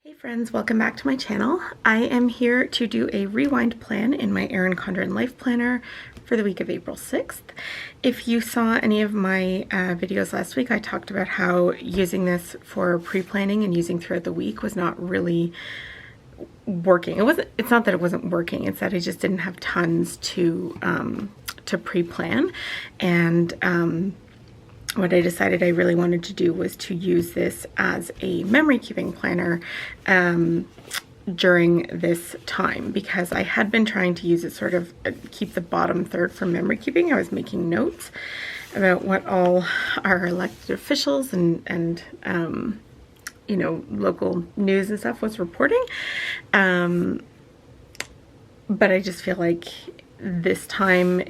Hey friends, welcome back to my channel. I am here to do a rewind plan in my Erin Condren life planner for the week of April 6th. If you saw any of my videos last week, I talked about how using this for pre-planning and using throughout the week was not really working. It's not that it wasn't working, it's that I just didn't have tons to pre-plan. And what I decided I really wanted to do was to use this as a memory keeping planner during this time, because I had been trying to use it sort of keep the bottom third for memory keeping. I was making notes about what all our elected officials and you know, local news and stuff was reporting. But I just feel like this time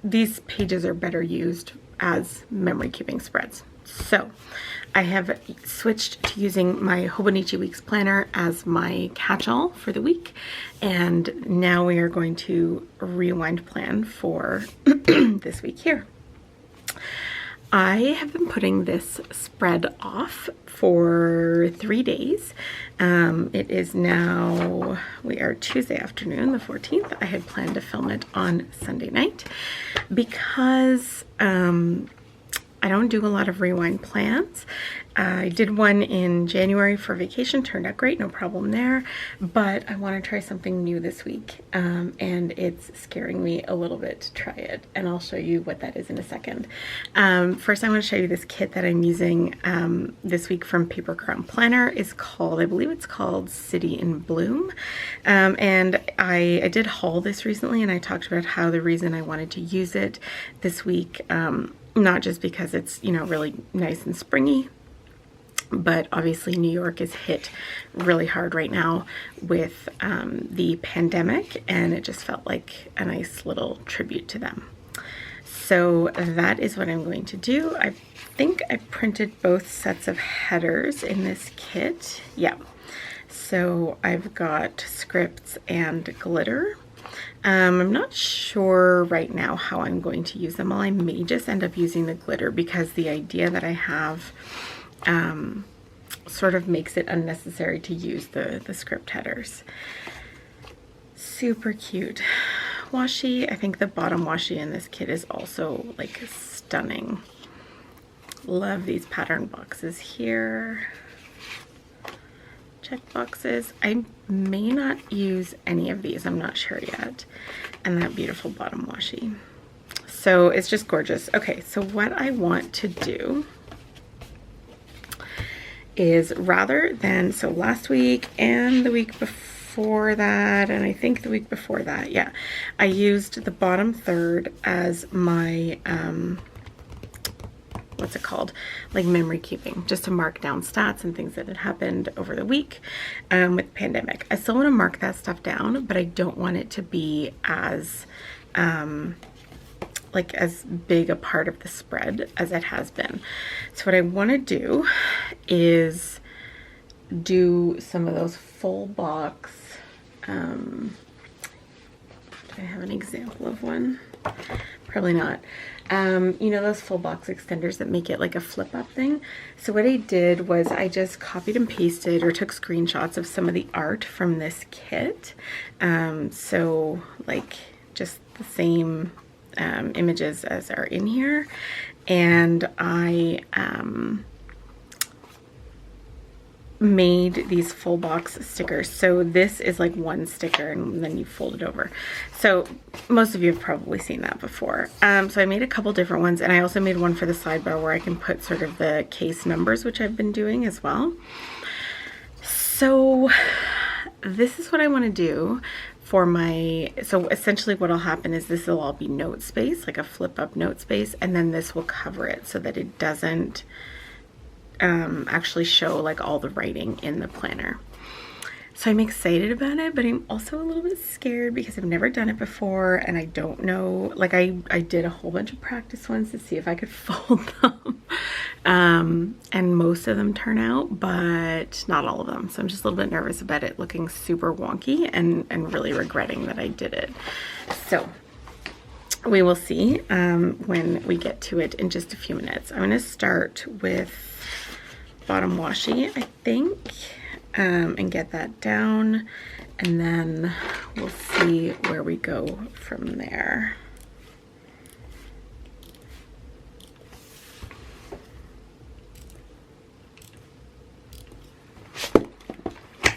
these pages are better used as memory keeping spreads. So I have switched to using my Hobonichiweeks planner as my catch-all for the week, and now we are going to rewind plan for this week here. I have been putting this spread off for 3 days. It is now, we are Tuesday afternoon, the 14th. I had planned to film it on Sunday night because I don't do a lot of rewind plans. I did one in January for vacation, turned out great, no problem there, but I want to try something new this week, and it's scaring me a little bit to try it, and I'll show you what that is in a second. First I want to show you this kit that I'm using this week from Paper Crown Planner. Is called, I believe it's called City in Bloom, and I did haul this recently, and I talked about how the reason I wanted to use it this week, not just because it's, you know, really nice and springy, but obviously New York is hit really hard right now with the pandemic, and it just felt like a nice little tribute to them. So that is what I'm going to do. I think I printed both sets of headers in this kit. Yeah. So I've got scripts and glitter. I'm not sure right now how I'm going to use them all. I may just end up using the glitter because the idea that I have sort of makes it unnecessary to use the script headers. Super cute washi. I think the bottom washi in this kit is also like stunning. Love these pattern boxes here. Check boxes. I may not use any of these, I'm not sure yet. And that beautiful bottom washi. So it's just gorgeous. Okay, so what I want to do is, rather than, so last week and the week before that, and I think the week before that, yeah, I used the bottom third as my what's it called, like memory keeping, just to mark down stats and things that had happened over the week with the pandemic. I still want to mark that stuff down, but I don't want it to be as like as big a part of the spread as it has been. So what I want to do is do some of those full box, do I have an example of one? Probably not. You know those full box extenders that make it like a flip up thing? So what I did was I just copied and pasted or took screenshots of some of the art from this kit. So like just the same images as are in here. And I made these full box stickers. So this is like one sticker and then you fold it over. So most of you have probably seen that before. So I made a couple different ones, and I also made one for the sidebar where I can put sort of the case numbers, which I've been doing as well. So this is what I want to do for my, so essentially what will happen is this will all be note space, like a flip up note space, and then this will cover it so that it doesn't actually show like all the writing in the planner. So I'm excited about it, but I'm also a little bit scared because I've never done it before, and I don't know, like I did a whole bunch of practice ones to see if I could fold them, and most of them turn out, but not all of them. So I'm just a little bit nervous about it looking super wonky and really regretting that I did it. So we will see when we get to it in just a few minutes. I'm going to start with bottom washi, I think. and get that down, and then we'll see where we go from there.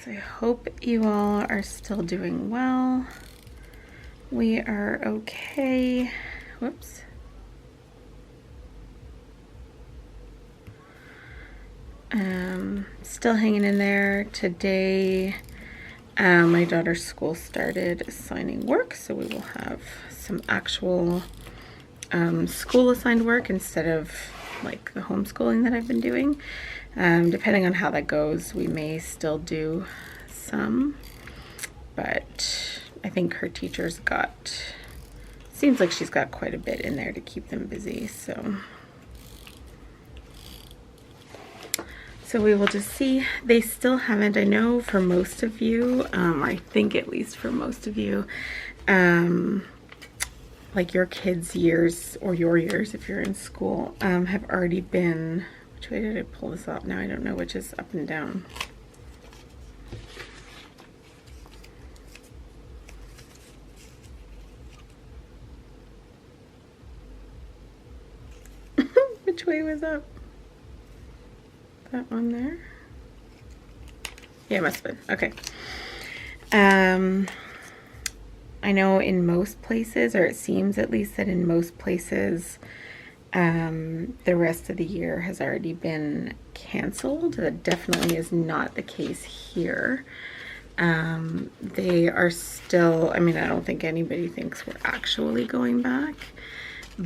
So I hope you all are still doing well. We are okay. Whoops. Still hanging in there. Today, my daughter's school started assigning work, so we will have some actual school assigned work instead of like the homeschooling that I've been doing. Depending on how that goes, we may still do some, but I think her teacher's got, seems like she's got quite a bit in there to keep them busy, so we will just see. They still haven't, I know for most of you, I think at least for most of you, like your kids' years, or your years if you're in school, have already been, which way did I pull this up? Now I don't know which is up and down. Which way was up? That one there? Yeah, it must have been. Okay. I know in most places, or it seems at least that in most places, the rest of the year has already been canceled. That definitely is not the case here. They are still, I mean, I don't think anybody thinks we're actually going back,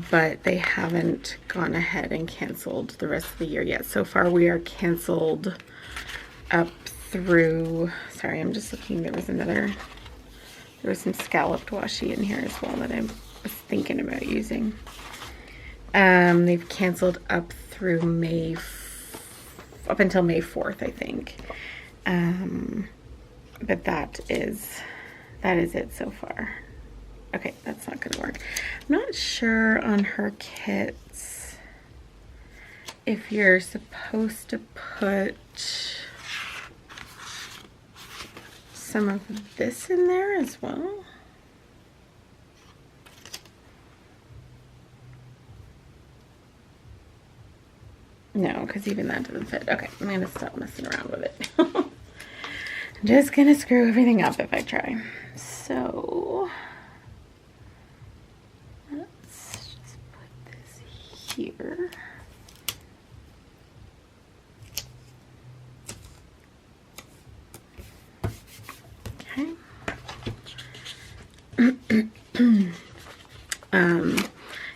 but they haven't gone ahead and canceled the rest of the year yet. So far we are canceled up through, sorry, I'm just looking, there was some scalloped washi in here as well that I was thinking about using. They've canceled up through up until May 4th, I think. But that is it so far. Okay, that's not gonna work. I'm not sure on her kits if you're supposed to put some of this in there as well. No, because even that doesn't fit. Okay, I'm gonna stop messing around with it. I'm just gonna screw everything up if I try. So let's just put this here. Okay.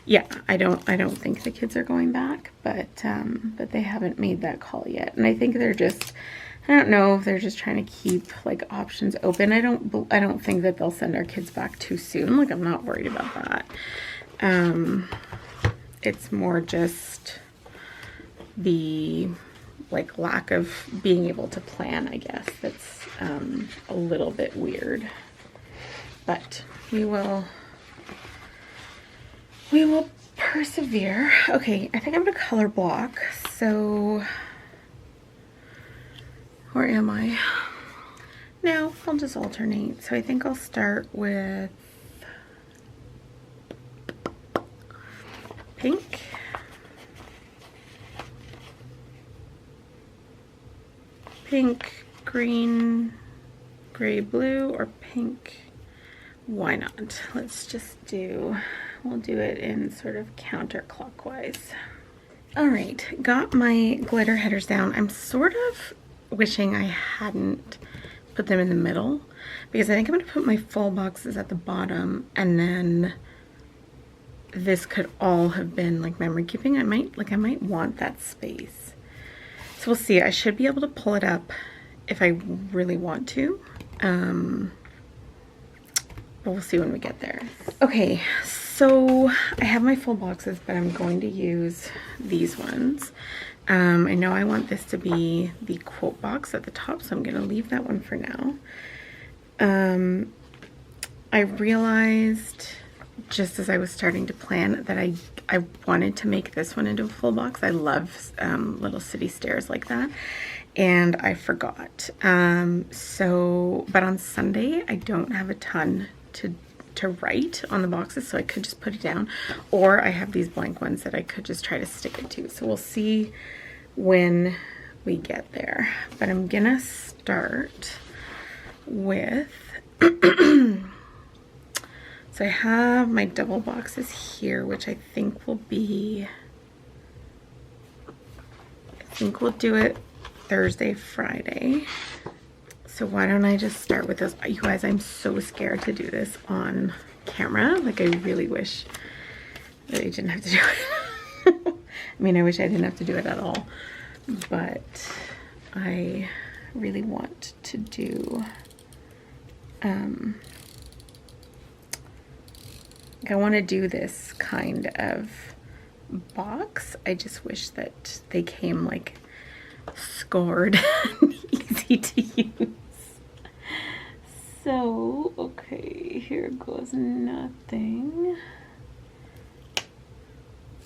Yeah, I don't think the kids are going back, but they haven't made that call yet. And I think they're just, I don't know if they're just trying to keep like options open. I don't think that they'll send our kids back too soon. Like, I'm not worried about that. It's more just the like lack of being able to plan, I guess, that's a little bit weird. But we will persevere. Okay, I think I'm gonna color block. So where am I? No, I'll just alternate. So I think I'll start with pink. Pink, green, gray, blue, or pink. Why not? Let's just do, we'll do it in sort of counterclockwise. All right, got my glitter headers down. I'm sort of wishing I hadn't put them in the middle, because I think I'm gonna put my full boxes at the bottom, and then this could all have been like memory keeping. I might want that space. So we'll see. I should be able to pull it up if I really want to. But we'll see when we get there. Okay, so I have my full boxes, but I'm going to use these ones. I know I want this to be the quote box at the top, so I'm gonna leave that one for now. I realized just as I was starting to plan that I wanted to make this one into a full box. I love little city stairs like that, and I forgot. But on Sunday I don't have a ton to write on the boxes, so I could just put it down, or I have these blank ones that I could just try to stick it to. So we'll see when we get there. But I'm gonna start with so I have my double boxes here, which I think will be, I think we'll do it Thursday, Friday. So why don't I just start with those? You guys, I'm so scared to do this on camera. Like, I really wish that I didn't have to do it. I mean, I wish I didn't have to do it at all, but I really want to do, I want to do this kind of box. I just wish that they came like scored and easy to use. So, okay, here goes nothing.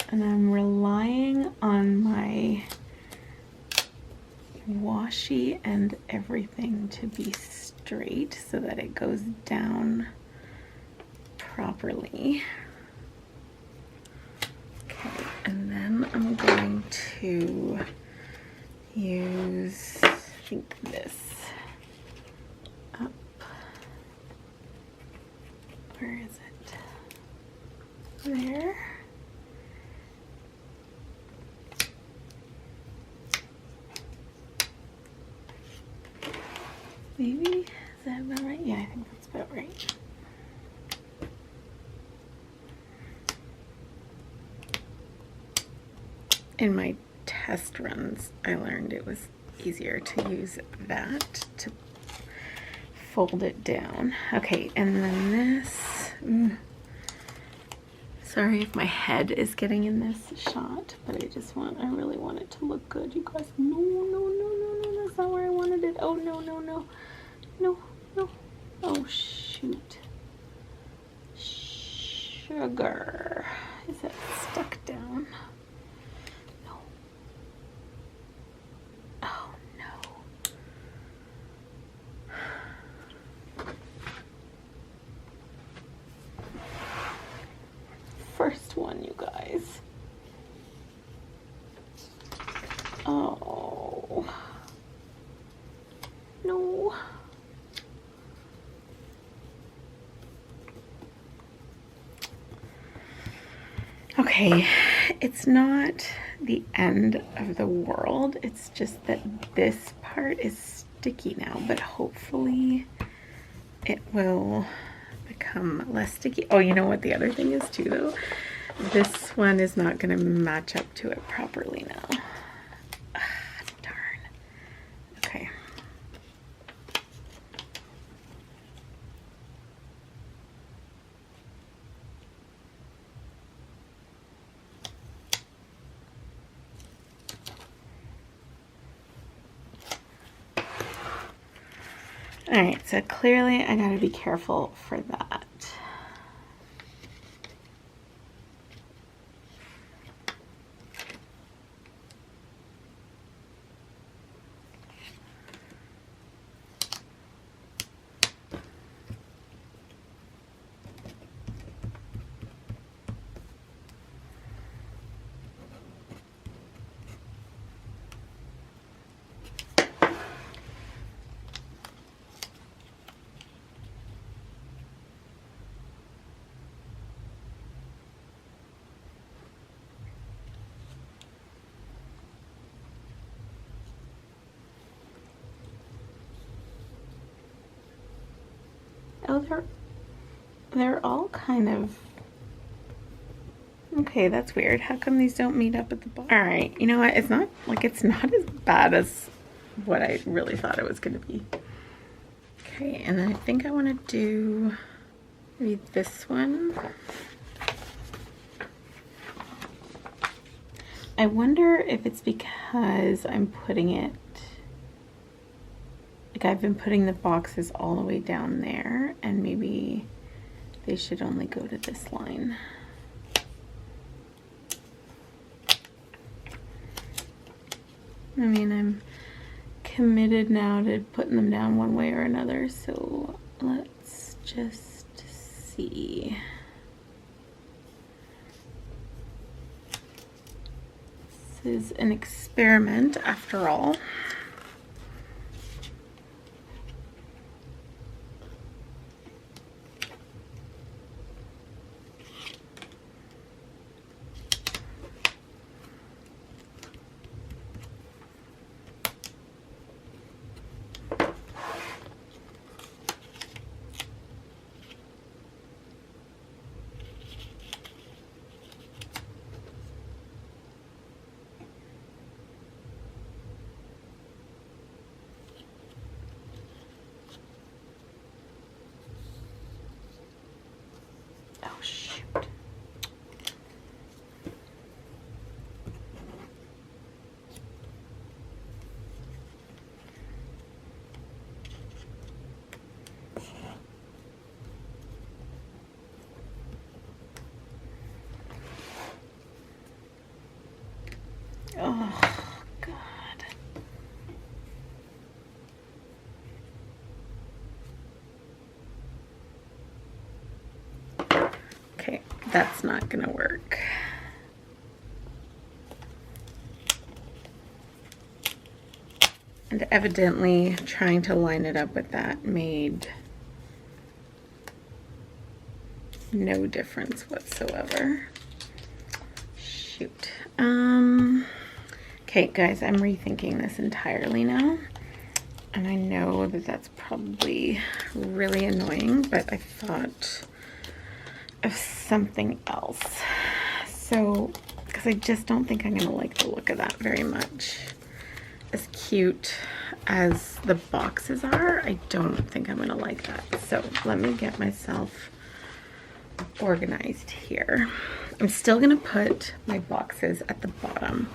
And I'm relying on my washi and everything to be straight so that it goes down properly. Okay, and then I'm going to use, I think, this up. Where is it? There. Maybe, is that about right? Yeah, I think that's about right. In my test runs, I learned it was easier to use that to fold it down. Okay, and then this, sorry if my head is getting in this shot, but I really want it to look good, you guys. No, no, no, no, no, that's not where I wanted it. Oh, no, no, no, no, no. Oh, shoot. Sugar. Is it stuck down? First one, you guys. Oh, no. Okay, it's not the end of the world. It's just that this part is sticky now, but hopefully it will become less sticky. Oh, you know what the other thing is too, though? This one is not going to match up to it properly now. Darn. Okay. All right, so clearly I gotta be careful for that. Oh, they're all kind of, okay, that's weird. How come these don't meet up at the bottom? All right, you know what? It's not as bad as what I really thought it was going to be. Okay, and then I think I want to do maybe this one. I wonder if it's because I'm putting it, like I've been putting the boxes all the way down there, and maybe they should only go to this line. I mean, I'm committed now to putting them down one way or another, so let's just see. This is an experiment after all. Oh, shoot. Oh, God. Okay, that's not gonna work. And evidently trying to line it up with that made no difference whatsoever. Shoot. Okay, guys, I'm rethinking this entirely now. And I know that that's probably really annoying, but I thought of something else. So, because I just don't think I'm gonna like the look of that very much. As cute as the boxes are, I don't think I'm gonna like that. So let me get myself organized here. I'm still gonna put my boxes at the bottom.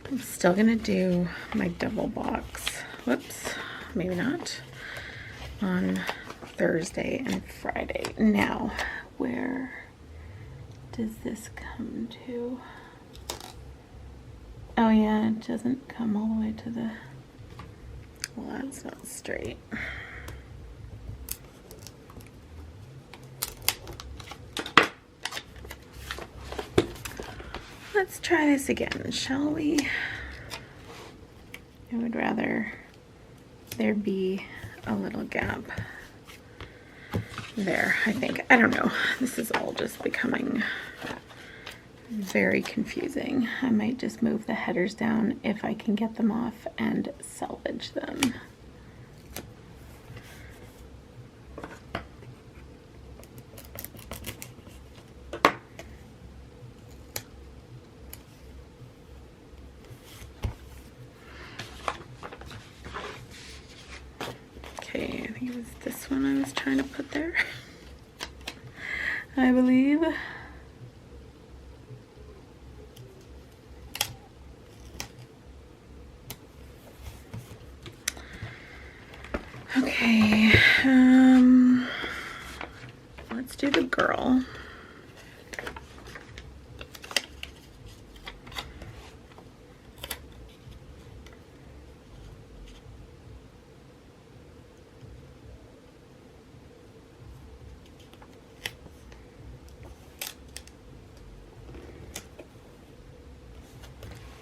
I'm still gonna do my double box. Whoops, maybe not. On Thursday and Friday. Now, where does this come to? Oh yeah, it doesn't come all the way to the, well, that's not straight. Let's try this again, shall we? I would rather there be a little gap there, I think. I don't know. This is all just becoming very confusing. I might just move the headers down if I can get them off and salvage them. Okay, I think it was this one I was trying to put there, I believe. Okay, let's do the girl.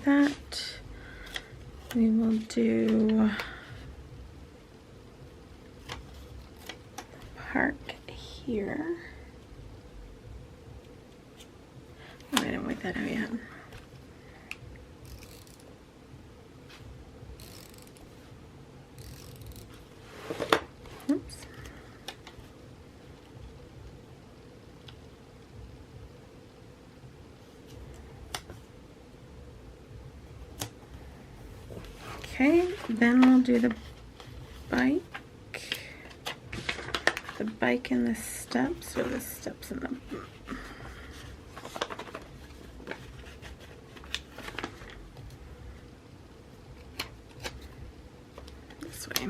That we will do park here. Oh, I didn't work that out yet. Oops. Okay, then we'll do the bike. The bike and the steps, or the steps and the... this way.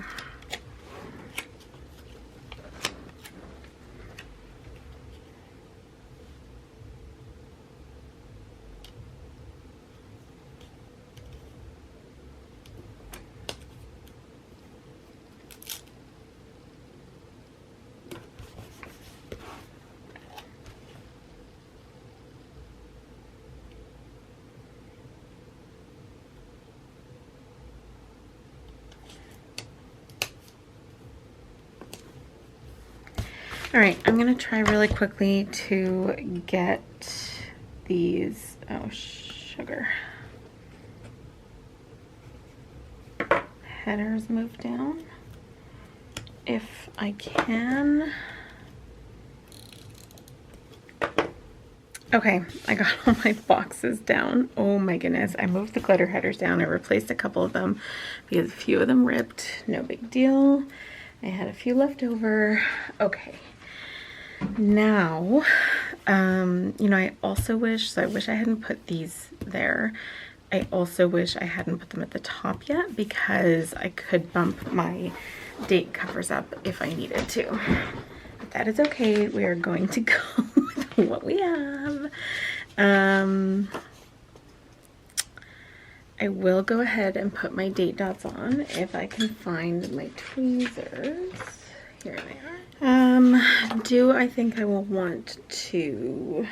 All right, I'm gonna try really quickly to get these, oh sugar, headers moved down if I can. Okay, I got all my boxes down. Oh my goodness, I moved the glitter headers down. I replaced a couple of them because a few of them ripped. No big deal. I had a few left over. Okay. Now, you know, I also wish, so I wish I hadn't put these there. I also wish I hadn't put them at the top yet because I could bump my date covers up if I needed to. But that is okay. We are going to go with what we have. I will go ahead and put my date dots on if I can find my tweezers. Here they are. Do I think I will want to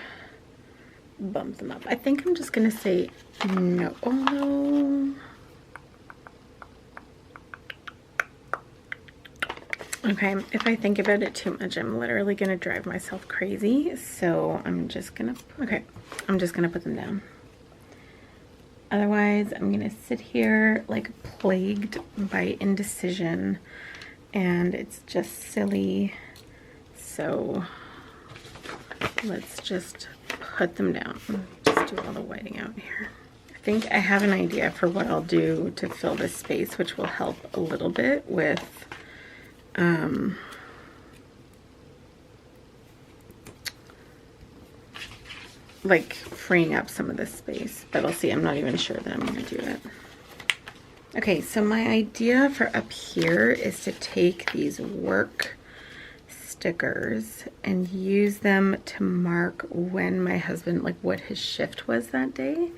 bump them up? I think I'm just gonna say no, although okay, if I think about it too much, I'm literally gonna drive myself crazy. So I'm just gonna, okay, I'm just gonna put them down. Otherwise, I'm gonna sit here like plagued by indecision, and it's just silly. So let's just put them down. Just do all the whiting out here. I think I have an idea for what I'll do to fill this space, which will help a little bit with like freeing up some of this space, but I'll see. I'm not even sure that I'm going to do it. Okay, so my idea for up here is to take these work stickers and use them to mark when my husband, like what his shift was that day.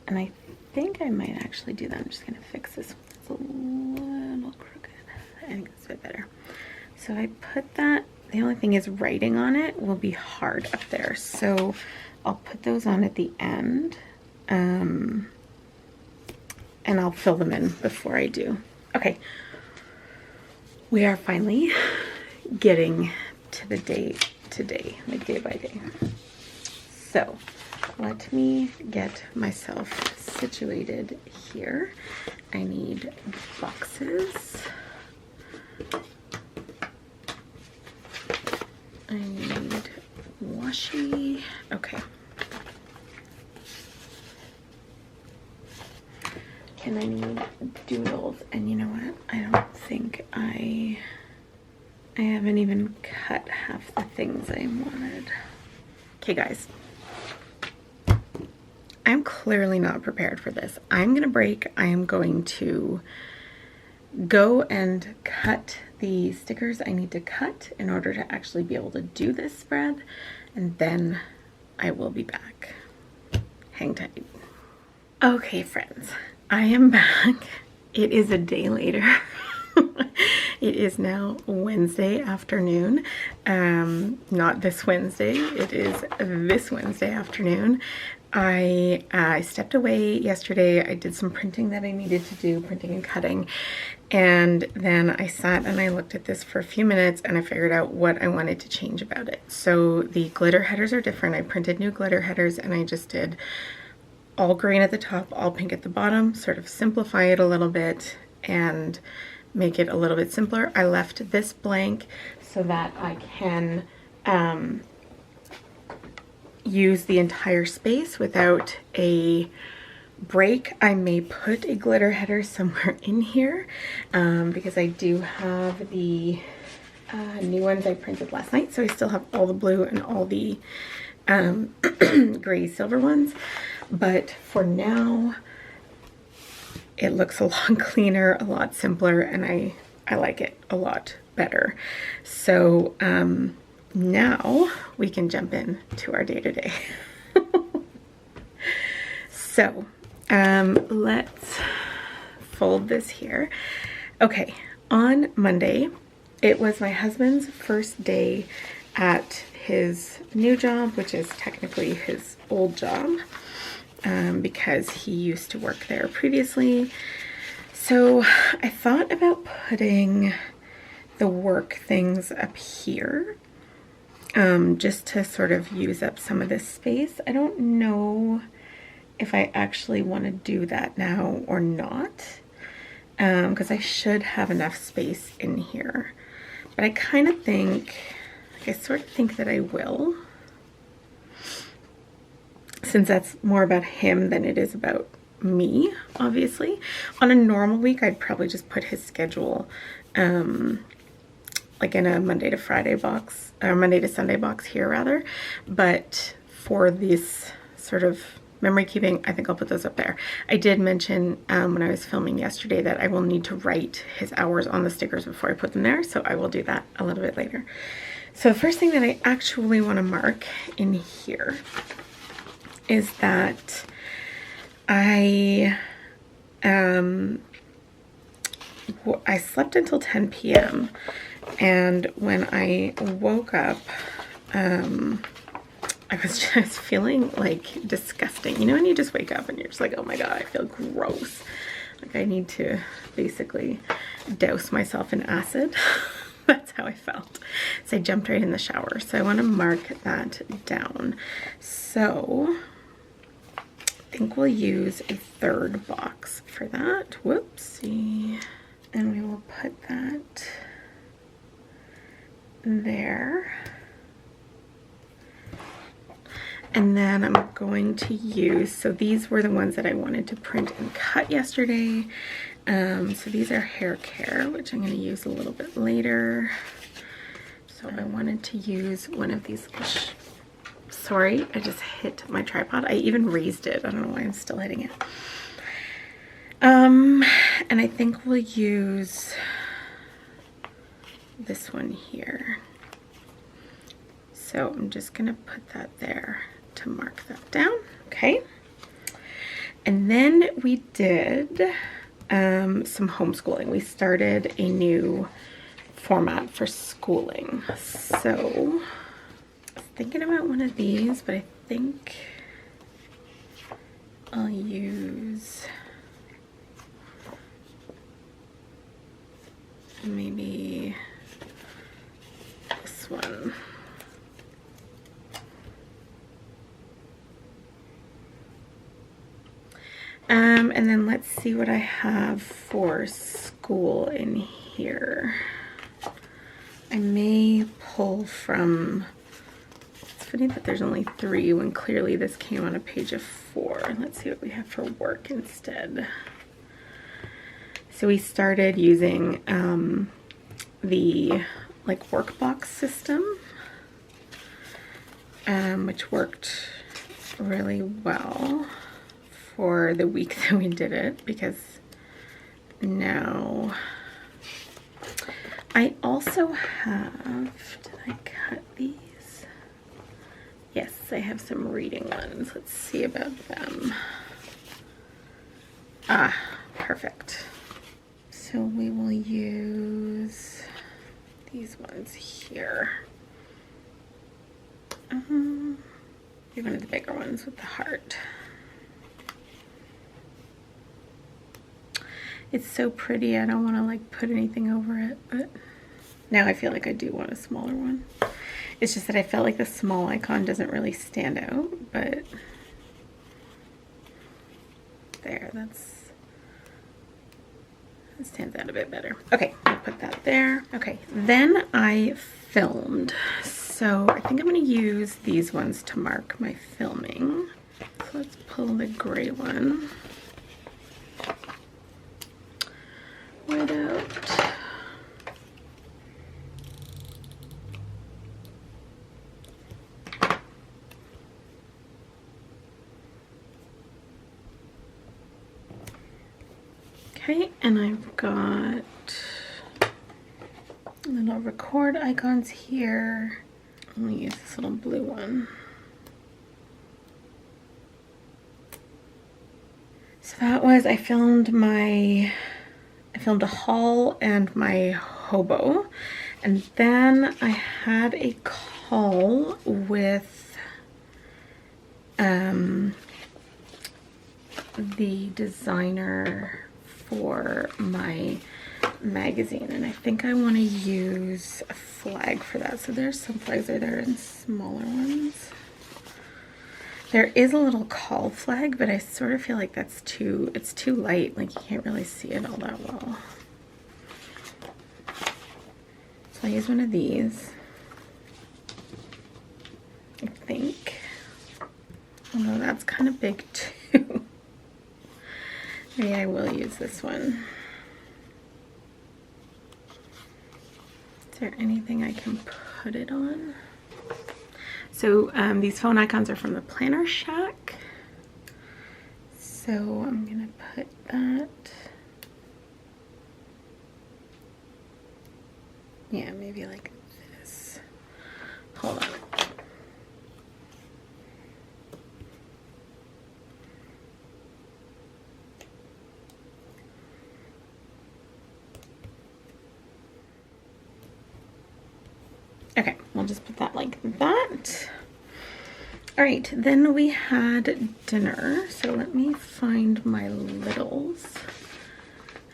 And I think I might actually do that. I'm just going to fix this one. It's a little crooked. I think it's a bit better. So I put that, the only thing is writing on it will be hard up there. So I'll put those on at the end. And I'll fill them in before I do. Okay. We are finally getting to the day today, like day by day. So let me get myself situated here. I need boxes. I need washi. Okay. And I need doodles, and you know what? I don't think I haven't even cut half the things I wanted. Okay, guys. I'm clearly not prepared for this. I'm gonna break. I am going to go and cut the stickers I need to cut in order to actually be able to do this spread, and then I will be back. Hang tight. Okay, friends. I am back. It is a day later. It is now Wednesday afternoon. Not this Wednesday. It is this Wednesday afternoon. I stepped away yesterday. I did some printing that I needed to do, printing and cutting. And then I sat and I looked at this for a few minutes and I figured out what I wanted to change about it. So the glitter headers are different. I printed new glitter headers and I just did all green at the top, all pink at the bottom, sort of simplify it a little bit and make it a little bit simpler. I left this blank so that I can use the entire space without a break. I may put a glitter header somewhere in here because I do have the new ones I printed last night, so I still have all the blue and all the gray silver ones. But for now, it looks a lot cleaner, a lot simpler, and I like it a lot better. So now we can jump in to our day-to-day. So let's fold this here. Okay, on Monday, it was my husband's first day at his new job, which is technically his old job. Because he used to work there previously. So I thought about putting the work things up here just to sort of use up some of this space. I don't know if I actually want to do that now or not, because I should have enough space in here. But I kind of think, I sort of think that I will, since that's more about him than it is about me, obviously. On a normal week, I'd probably just put his schedule like in a Monday to Friday box, or Monday to Sunday box here rather. But for this sort of memory keeping, I think I'll put those up there. I did mention when I was filming yesterday that I will need to write his hours on the stickers before I put them there, so I will do that a little bit later. So the first thing that I actually want to mark in here is that I slept until 10 p.m. and when I woke up, I was just feeling like disgusting. You know, when you just wake up and you're just like, oh my God, I feel gross. Like I need to basically douse myself in acid. That's how I felt. So I jumped right in the shower. So I want to mark that down. So I think we'll use a third box for that. Whoopsie. And we will put that there. And then I'm going to use, so these were the ones that I wanted to print and cut yesterday. So these are hair care, which I'm going to use a little bit later. So I wanted to use one of these. Sorry, I just hit my tripod. I even raised it. I don't know why I'm still hitting it. And I think we'll use this one here. So I'm just going to put that there to mark that down. Okay. And then we did some homeschooling. We started a new format for schooling. So I was thinking about one of these, but I think I'll use maybe this one. And then let's see what I have for school in here. I may pull from, it's funny that there's only 3 when clearly this came on a page of 4. Let's see what we have for work instead. So we started using the like workbox system, which worked really well for the week that we did it, because now I also have, did I cut these? Yes, I have some reading ones. Let's see about them. Ah, perfect. So we will use these ones here. Maybe one of the bigger ones with the heart. It's so pretty, I don't want to like put anything over it, but now I feel like I do want a smaller one. It's just that I felt like the small icon doesn't really stand out, but there, that stands out a bit better. Okay, I'll put that there. Okay, then I filmed. So I think I'm going to use these ones to mark my filming. So let's pull the gray one right out. Okay, and I've got little record icons here. I'm gonna use this little blue one. So that was, I filmed a haul and my hobo, and then I had a call with the designer for my magazine, and I think I want to use a flag for that. So there's some flags there in smaller ones. There is a little call flag, but I sort of feel like it's too light, like you can't really see it all that well. So I'll use one of these, I think. Although that's kind of big too. Maybe I will use this one. Is there anything I can put it on? So these phone icons are from the Planner Shack. So I'm gonna put that. Yeah, maybe like this. Hold on. Okay, we'll just put that like that. All right, then we had dinner. So let me find my littles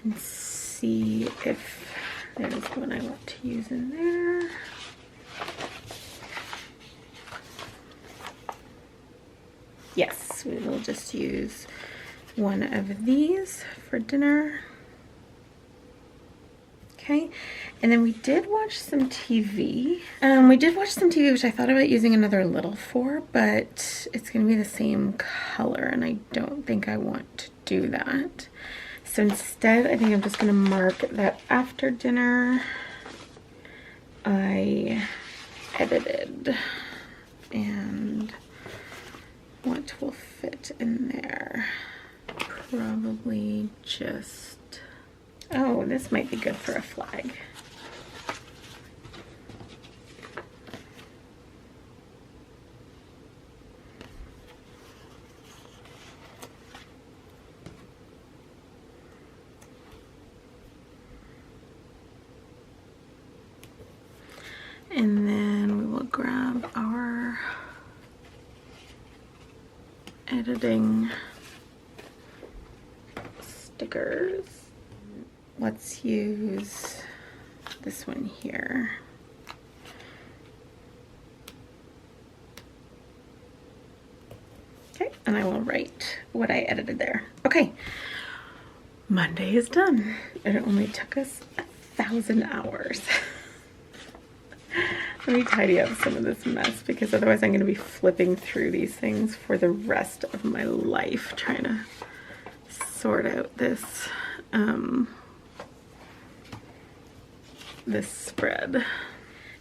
and see if there's one I want to use in there. Yes, we will just use one of these for dinner. Okay, and then we did watch some TV. Which I thought about using another little for, but it's gonna be the same color and I don't think I want to do that. So instead, I think I'm just gonna mark that after dinner I edited and what will fit in there. Probably just, oh, this might be good for a flag. And then we will grab our editing stickers. Let's use this one here. Okay, and I will write what I edited there. Okay, Monday is done. It only took us 1,000 hours. Let me tidy up some of this mess because otherwise I'm going to be flipping through these things for the rest of my life trying to sort out this this spread.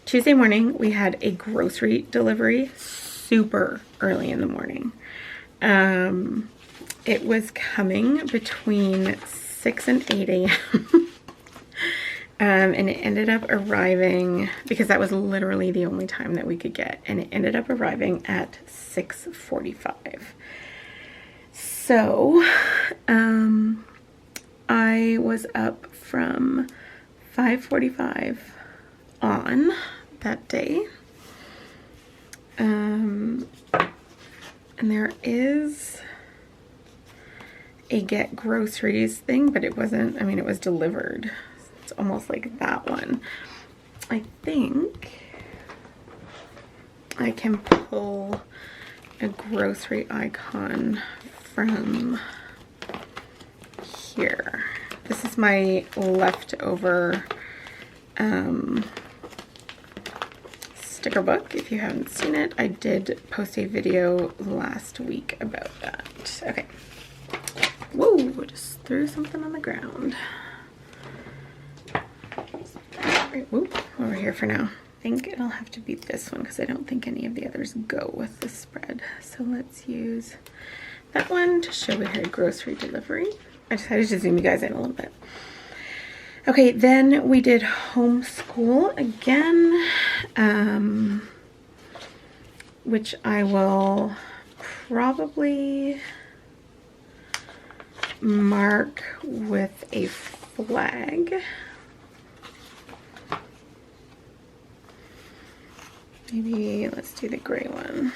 Tuesday morning we had a grocery delivery super early in the morning. It was coming between 6 and 8 a.m. And it ended up arriving, because that was literally the only time that we could get, and it ended up arriving at 6:45. So I was up from 5:45 on that day. And there is a get groceries thing, but it wasn't, I mean, it was delivered. It's almost like that one. I think I can pull a grocery icon from here. This is my leftover sticker book. If you haven't seen it, I did post a video last week about that. Okay. Whoa, just threw something on the ground. Right, whoop, over here for now. I think it'll have to be this one because I don't think any of the others go with the spread. So let's use that one to show we had grocery delivery. I decided to zoom you guys in a little bit. Okay, then we did homeschool again, which I will probably mark with a flag. Maybe let's do the gray one.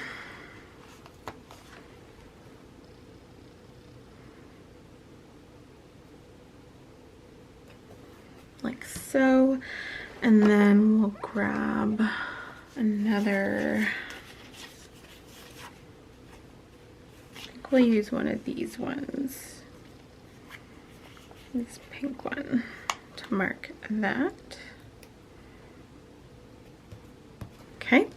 like so. And then we'll grab another, I think we'll use one of these ones, this pink one, to mark that. Okay.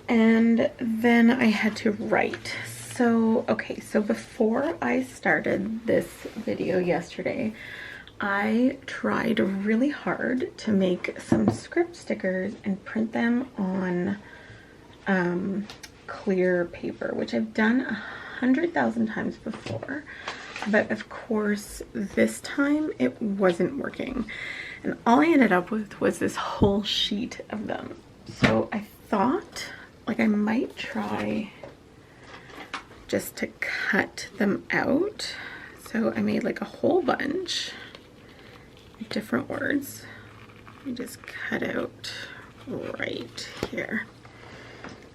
And then I had to write. So, okay, so before I started this video yesterday, I tried really hard to make some script stickers and print them on clear paper, which I've done 100,000 times before. But of course, this time it wasn't working. And all I ended up with was this whole sheet of them. So I thought, like, I might try just to cut them out. So I made like a whole bunch of different words. I just cut out right here.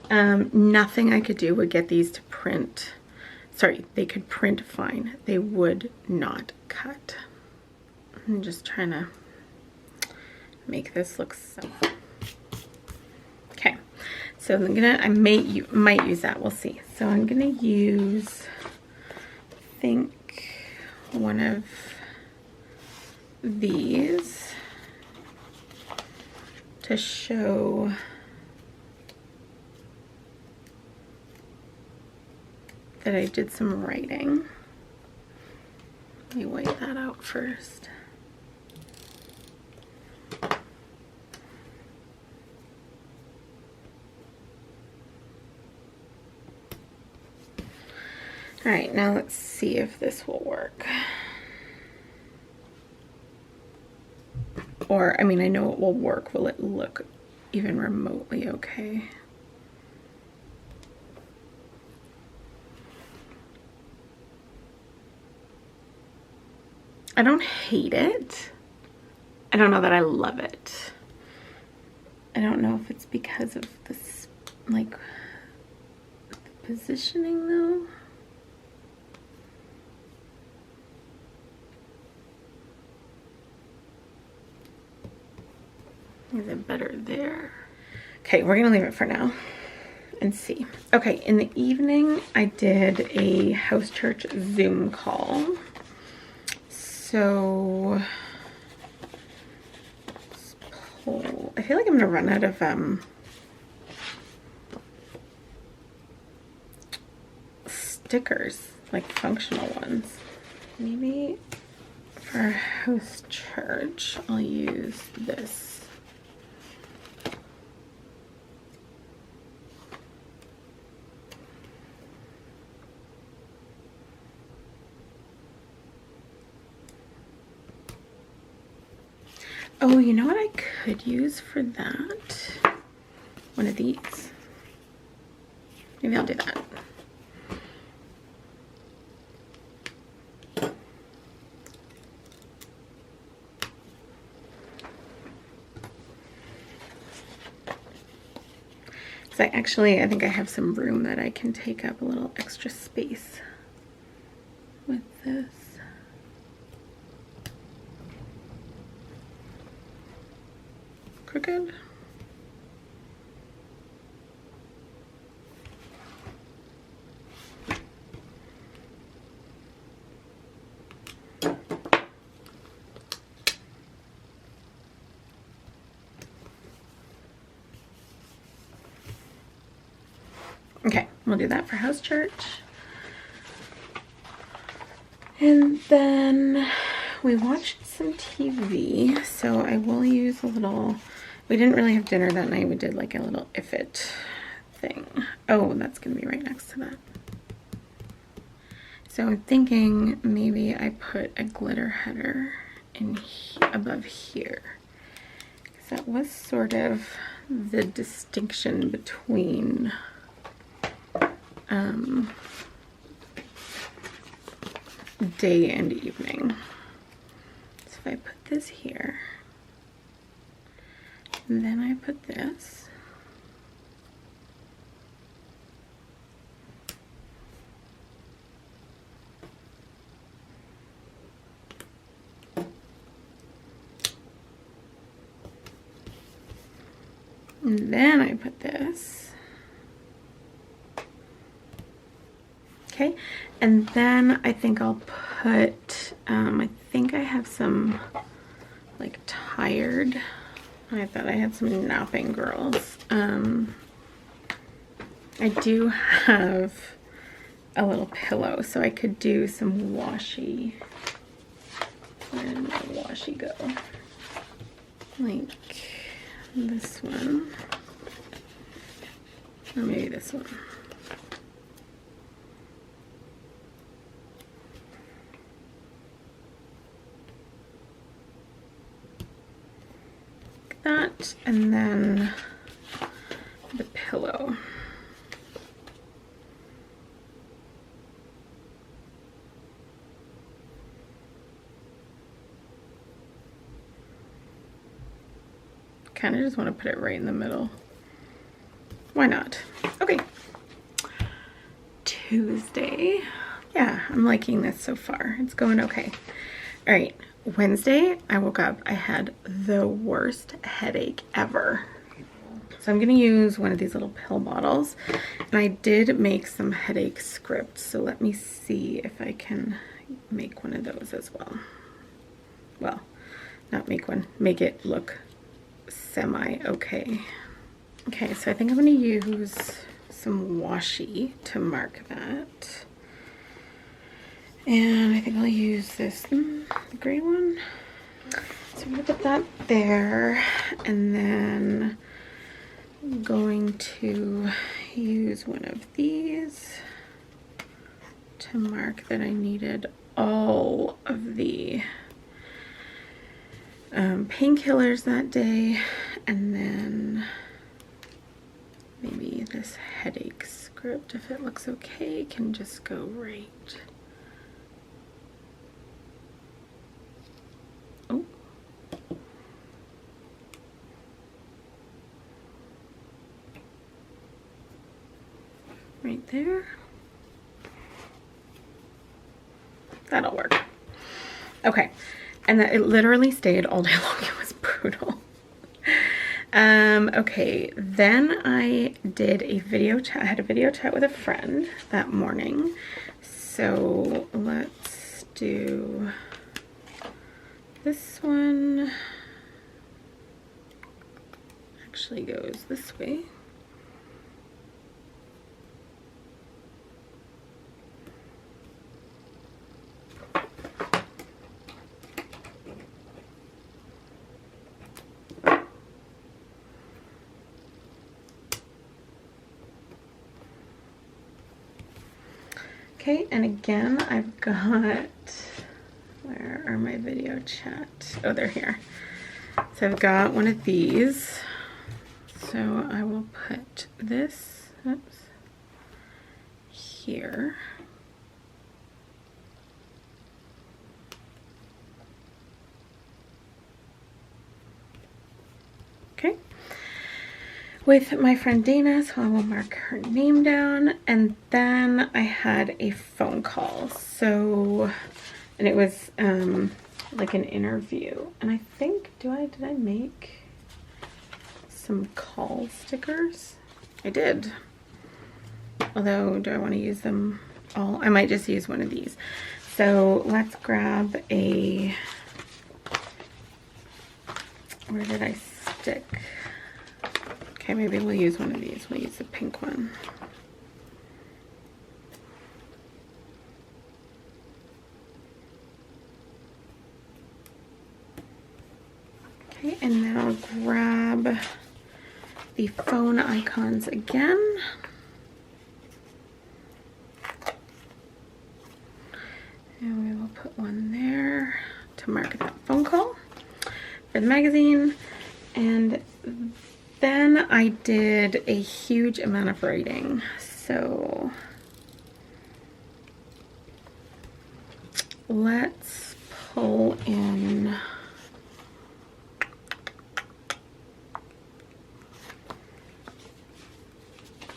Nothing I could do would get these to print. Sorry, they could print fine. They would not cut. I'm just trying to make this look so. Okay, so I'm gonna, I might use that, we'll see. So I'm gonna use, I think, one of these to show that I did some writing. Let me wipe that out first. All right, now let's see if this will work. Or, I mean, I know it will work. Will it look even remotely okay? I don't hate it. I don't know that I love it. I don't know if it's because of this, like, the positioning though. Is it better there? Okay, we're gonna leave it for now and see. Okay, in the evening, I did a house church Zoom call. So, let's pull. I feel like I'm gonna run out of stickers, like functional ones. Maybe for house church, I'll use this. Oh, you know what I could use for that? One of these. Maybe I'll do that. So I think I have some room that I can take up a little extra space with this. Crooked. Okay, we'll do that for house church. And then we watched some TV, so I will use a little, we didn't really have dinner that night, we did like a little if it thing. Oh, that's gonna be right next to that. So I'm thinking maybe I put a glitter header in above here, because that was sort of the distinction between day and evening. So if I put this here, and then I put this, And then I put this. Okay, and then I think I'll put, I think I have some like tired, I thought I had some napping girls. I do have a little pillow, so I could do some washi. Where did my washi go? Like this one, or maybe this one. Like that, and then the pillow. Kind of just want to put it right in the middle. Why not? Okay. Tuesday. Yeah, I'm liking this so far. It's going okay. All right. Wednesday, I woke up. I had the worst headache ever. So I'm going to use one of these little pill bottles. And I did make some headache scripts. So let me see if I can make one of those as well. Well, not make one. Make it look semi-okay. Okay, so I think I'm going to use some washi to mark that. And I think I'll use this, the gray one. So I'm going to put that there. And then I'm going to use one of these to mark that I needed all of the painkillers that day, and then maybe this headache script, if it looks okay, can just go right. Oh. Right there. That'll work. Okay. And that it literally stayed all day long. It was brutal. Okay, then I did a video chat. I had a video chat with a friend that morning. So let's do this one. Actually goes this way. Okay, and again, I've got, where are my video chat? Oh, they're here. So I've got one of these. So I will put this, oops, here. Okay. With my friend Dana, so I will mark her name down. And then I had a phone call. So, and it was like an interview. And I think, did I make some call stickers? I did. Although, do I want to use them all? I might just use one of these. So let's grab a, where did I stick? Okay, maybe we'll use one of these. We'll use the pink one. Okay, and now grab the phone icons again. And we will put one there to mark that phone call for the magazine. And then I did a huge amount of writing. So let's pull in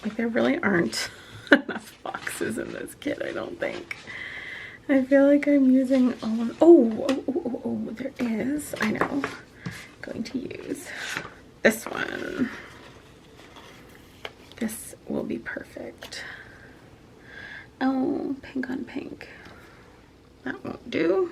like there really aren't enough boxes in this kit, I don't think. I feel like I'm using all of, oh, there is, I know. I'm going to use this one. This will be perfect. Oh, pink on pink. That won't do.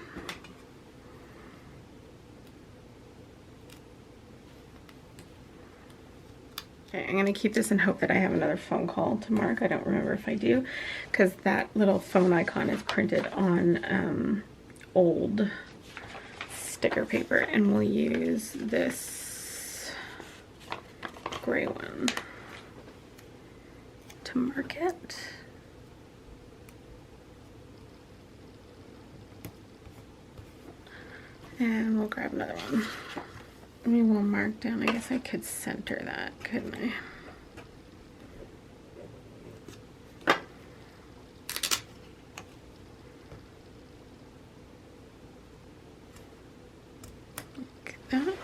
Okay, I'm gonna keep this and hope that I have another phone call to mark. I don't remember if I do, because that little phone icon is printed on old sticker paper, and we'll use this gray one to mark it. And we'll grab another one. We will mark down. I guess I could center that, couldn't I? Like that.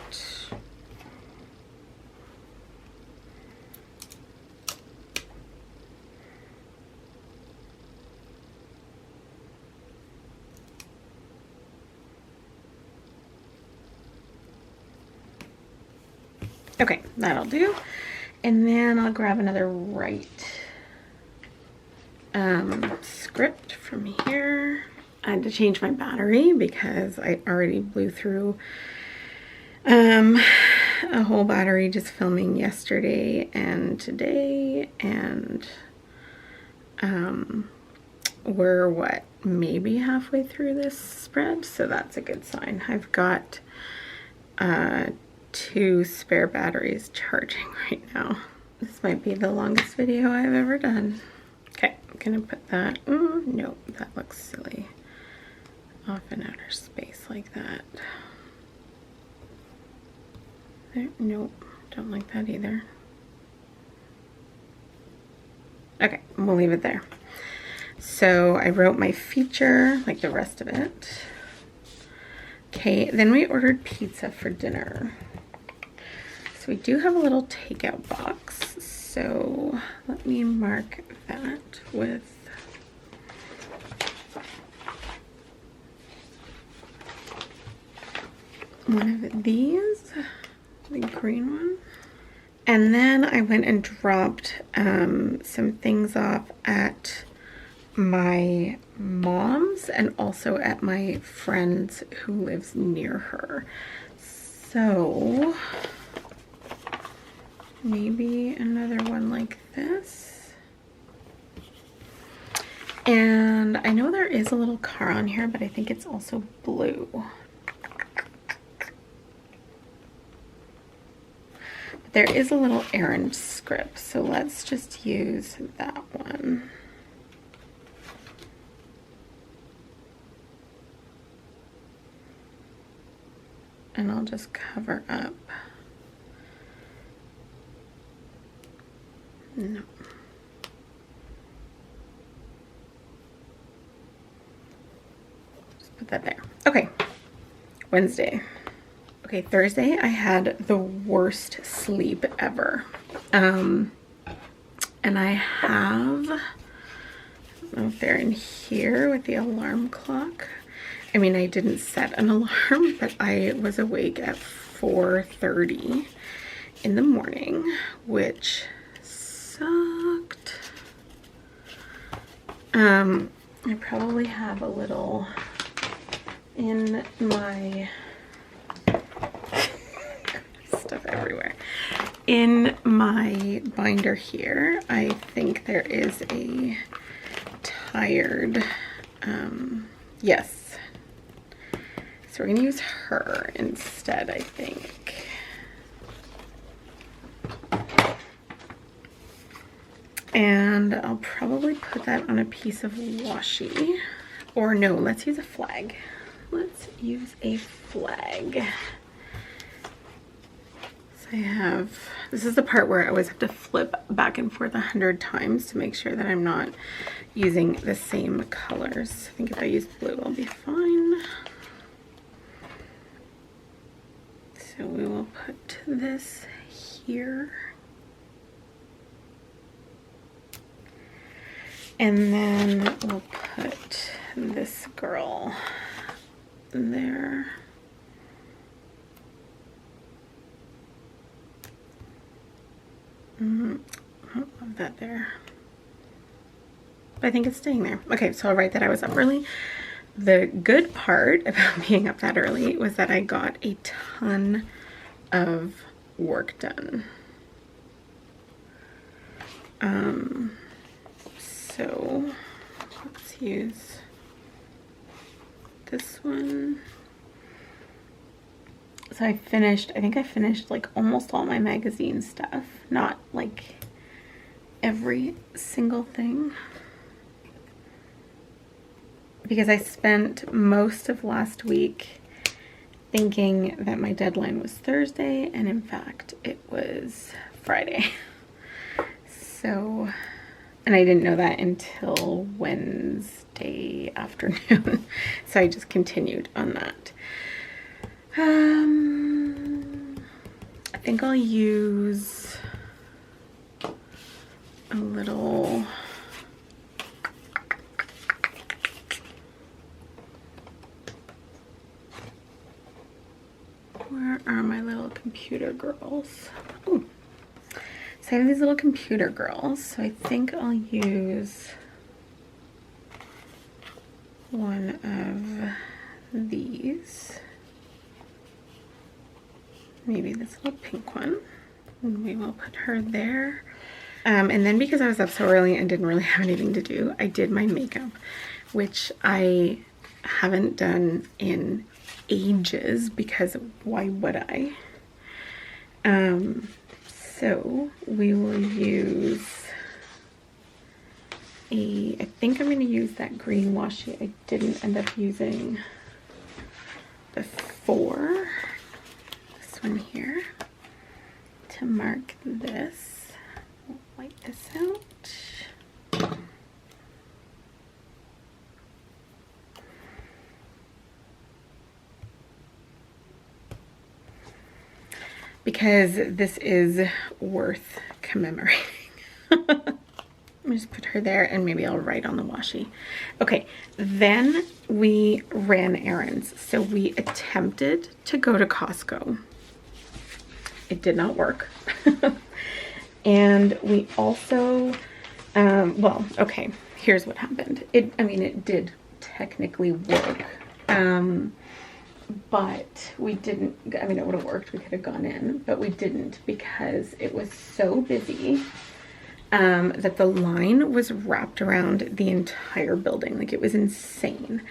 Okay, that'll do. And then I'll grab another right script from here. I had to change my battery because I already blew through a whole battery just filming yesterday and today, and we're what, maybe halfway through this spread, so that's a good sign. I've got 2 spare batteries charging right now. This might be the longest video I've ever done. Okay, I'm gonna put that, nope, that looks silly. Off in outer space like that. There, nope, don't like that either. Okay, we'll leave it there. So I wrote my feature, like the rest of it. Okay, then we ordered pizza for dinner. So we do have a little takeout box, so let me mark that with one of these, the green one. And then I went and dropped some things off at my mom's and also at my friend's who lives near her. So maybe another one like this. And I know there is a little car on here, but I think it's also blue. But there is a little Erin script, so let's just use that one. And I'll just cover up. No. Just put that there. Okay. Wednesday. Okay, Thursday I had the worst sleep ever. And I have, I don't know if they're in here with the alarm clock. I mean, I didn't set an alarm, but I was awake at 4:30 in the morning, which sucked. I probably have a little in my stuff everywhere. In my binder here, I think there is a tired, yes. So we're gonna use her instead, I think. And I'll probably put that on a piece of washi. Or no, let's use a flag. Let's use a flag. So I have, this is the part where I always have to flip back and forth 100 times to make sure that I'm not using the same colors. I think if I use blue, I'll be fine. So we will put this here. And then we'll put this girl there. I don't love that there. But I think it's staying there. Okay, so I'll write that I was up early. The good part about being up that early was that I got a ton of work done. So let's use this one. So I think I finished like almost all my magazine stuff, not like every single thing, because I spent most of last week thinking that my deadline was Thursday, and in fact it was Friday. So, and I didn't know that until Wednesday afternoon. So I just continued on that. I think I'll use a little where are my little computer girls? Ooh. So I have these little computer girls, so I think I'll use one of these. Maybe this little pink one. And we will put her there. And then because I was up so early and didn't really have anything to do, I did my makeup, which I haven't done in ages because why would I? So we will use I think I'm going to use that green washi I didn't end up using before. This one here to mark this. We'll wipe this out. Because this is worth commemorating. Let me just put her there and maybe I'll write on the washi. Okay, then we ran errands. So we attempted to go to Costco. It did not work. And we also, well, okay, here's what happened. I mean, it did technically work. But we didn't, I mean, it would have worked. We could have gone in, but we didn't because it was so busy that the line was wrapped around the entire building. Like, it was insane.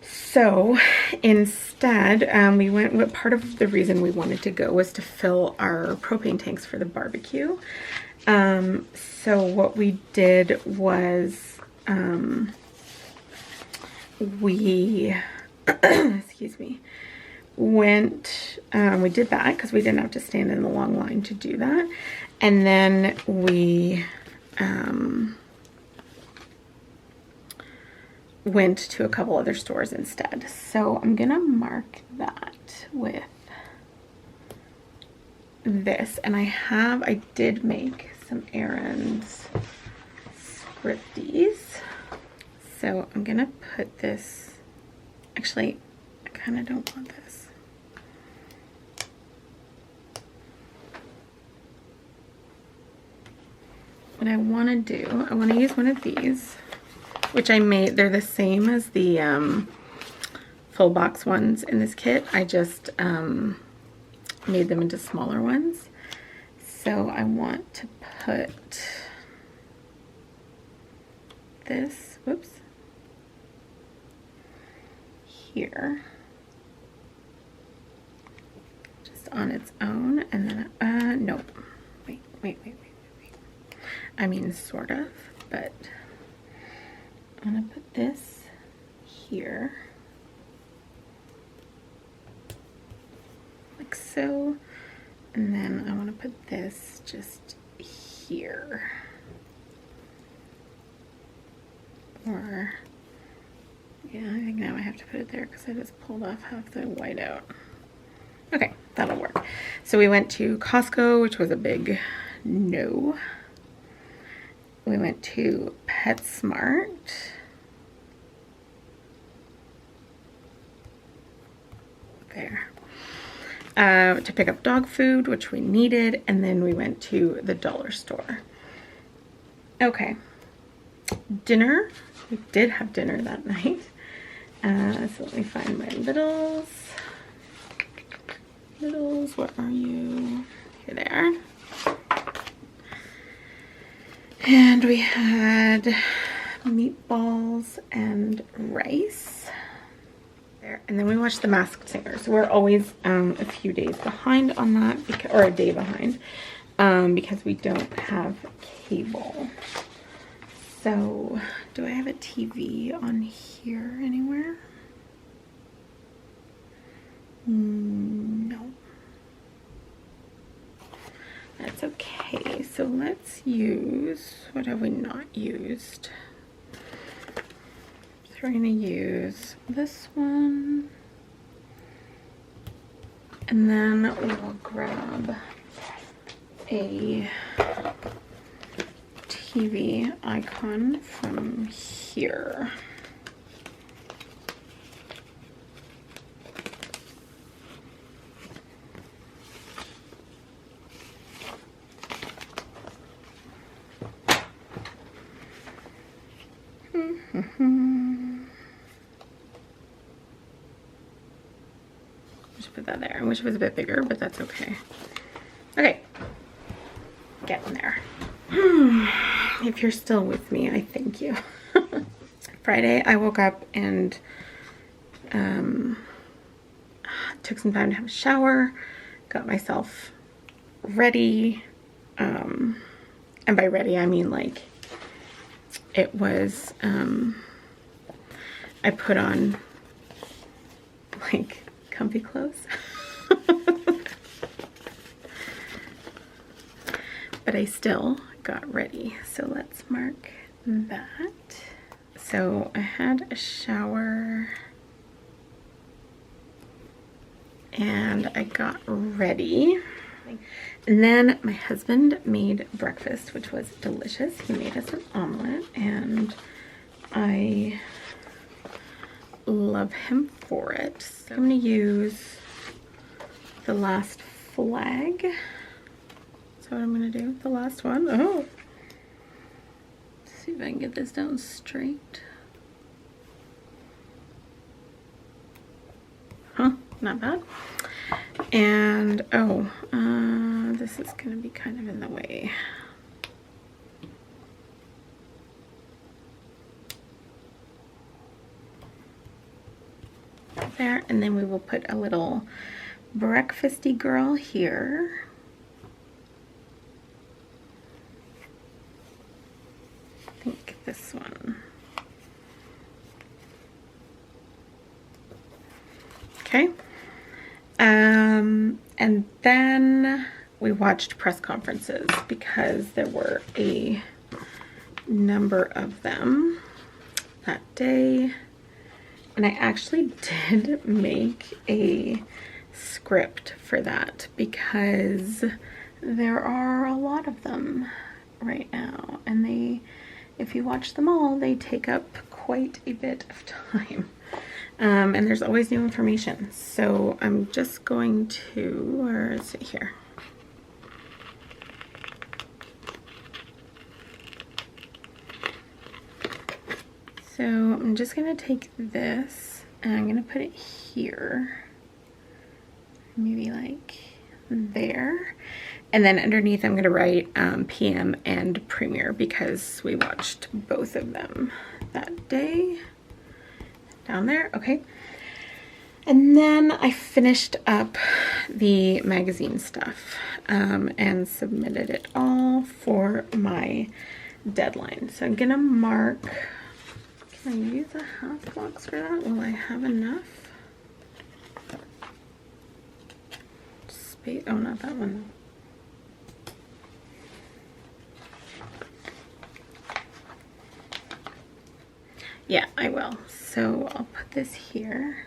So instead, we went, what part of the reason we wanted to go was to fill our propane tanks for the barbecue. So what we did was we excuse me, went, we did that because we didn't have to stand in the long line to do that. And then we went to a couple other stores instead. So I'm gonna mark that with this. And I did make some errands scripties. So I'm gonna put this, actually, I kind of don't want this. What I want to do, I want to use one of these, which I made. They're the same as the full box ones in this kit. I just made them into smaller ones. So I want to put this, whoops, here, just on its own, and then, nope, wait. I mean, sort of, but I'm gonna put this here, like so, and then I want to put this just here, or, yeah, I think now I have to put it there because I just pulled off half the white out. Okay, that'll work. So we went to Costco, which was a big no. We went to PetSmart. There. To pick up dog food, which we needed, and then we went to the dollar store. Okay. Dinner. We did have dinner that night. So let me find my littles. Littles, where are you? Here they are. And we had meatballs and rice. There. And then we watched The Masked Singer. So we're always a few days behind on that, because, or a day behind, because we don't have cable. So, do I have a TV on here anywhere? No. That's okay. So let's use, what have we not used? So we're going to use this one. And then we'll grab a TV icon from here. Just put that there. I wish it was a bit bigger, but that's okay. Okay, getting there. If you're still with me, I thank you. Friday, I woke up and took some time to have a shower, got myself ready, and by ready I mean like it was, I put on like comfy clothes. But I still got ready, so let's mark that. So I had a shower and I got ready, and then my husband made breakfast, which was delicious. He made us an omelet and I love him for it. So I'm going to use the last flag. That's what I'm going to do. The last one. Oh, let's see if I can get this down straight. Huh, not bad. And oh, this is going to be kind of in the way. There, and then we will put a little breakfasty girl here. I think this one. Okay. And then we watched press conferences because there were a number of them that day. And I actually did make a script for that because there are a lot of them right now. And they, if you watch them all, they take up quite a bit of time. And there's always new information. So I'm just going to, where is it here? So I'm just gonna take this and I'm gonna put it here, maybe like there. And then underneath I'm gonna write PM and Premiere because we watched both of them that day. Down there, okay. And then I finished up the magazine stuff and submitted it all for my deadline. So I'm gonna mark, can I use a half box for that? Will I have enough space? Oh, not that one. Yeah, I will. So I'll put this here.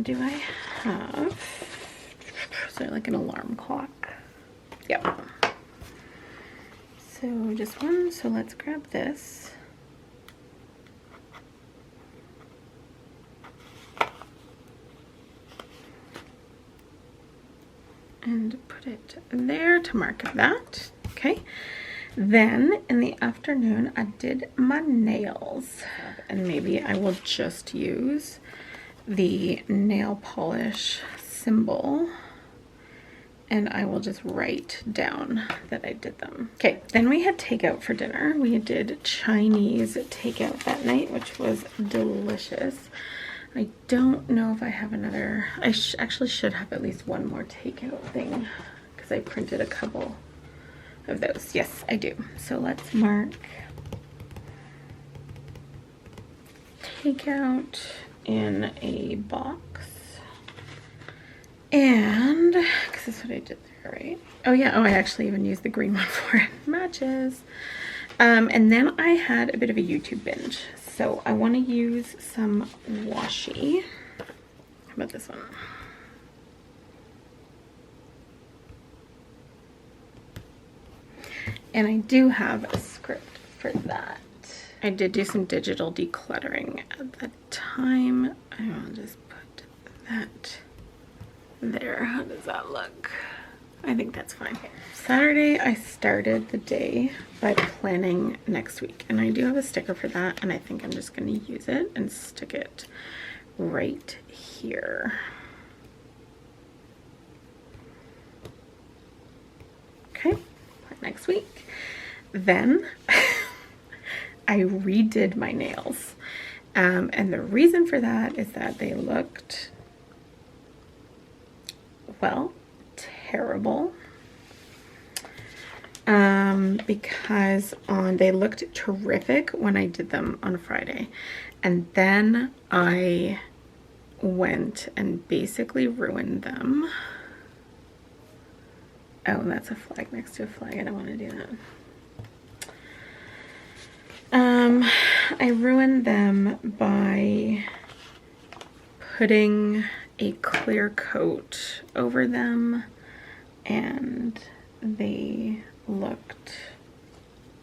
Do I have, is there like an alarm clock? Yep. So just one, so let's grab this. and put it there to mark that. Okay. Then in the afternoon, I did my nails, and maybe I will just use the nail polish symbol, and I will just write down that I did them. Okay, then we had takeout for dinner. We did Chinese takeout that night, which was delicious. I don't know if I have another. I actually should have at least one more takeout thing because I printed a couple of those. Yes, I do. So let's mark takeout in a box. And because that's what I did there, right? Oh yeah, oh, I actually even used the green one for it. Matches. And then I had a bit of a YouTube binge. So I want to use some washi. How about this one? And I do have a script for that. I did do some digital decluttering at the time. I will just put that there. How does that look? I think that's fine. Saturday, I started the day by planning next week. And I do have a sticker for that. And I think I'm just going to use it and stick it right here. Okay, next week. Then I redid my nails. And the reason for that is that they looked, well, terrible. Because they looked terrific when I did them on Friday. And then I went and basically ruined them. Oh, that's a flag next to a flag. I don't want to do that. I ruined them by putting a clear coat over them, and they looked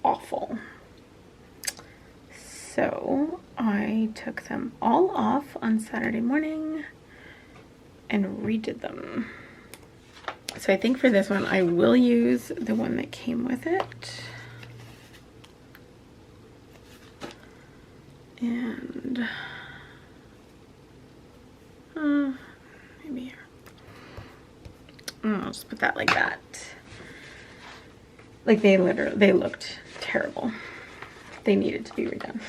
awful. So I took them all off on Saturday morning and redid them. So I think for this one, I will use the one that came with it. And maybe here. I'll just put that like that. Like they looked terrible. They needed to be redone.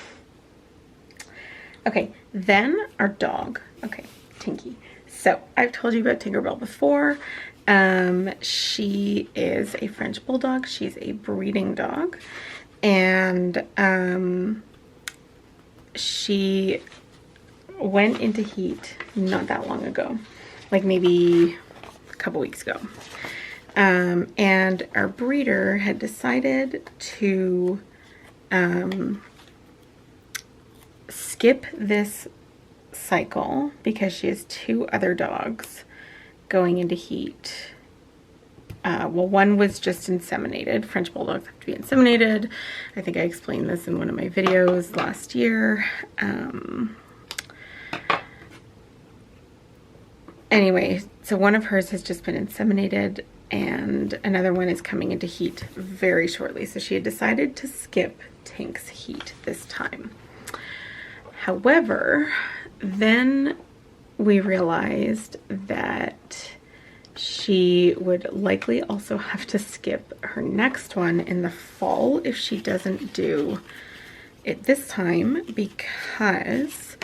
Okay, then our dog. Okay, Tinky. So I've told you about Tinkerbell before. She is a French bulldog. She's a breeding dog. And she went into heat not that long ago, like maybe a couple weeks ago. And our breeder had decided to skip this cycle because she has 2 other dogs going into heat. Well, one was just inseminated. French bulldogs have to be inseminated. I think I explained this in one of my videos last year. Anyway, so one of hers has just been inseminated and another one is coming into heat very shortly. So she had decided to skip Tink's heat this time. However, then we realized that she would likely also have to skip her next one in the fall if she doesn't do it this time, because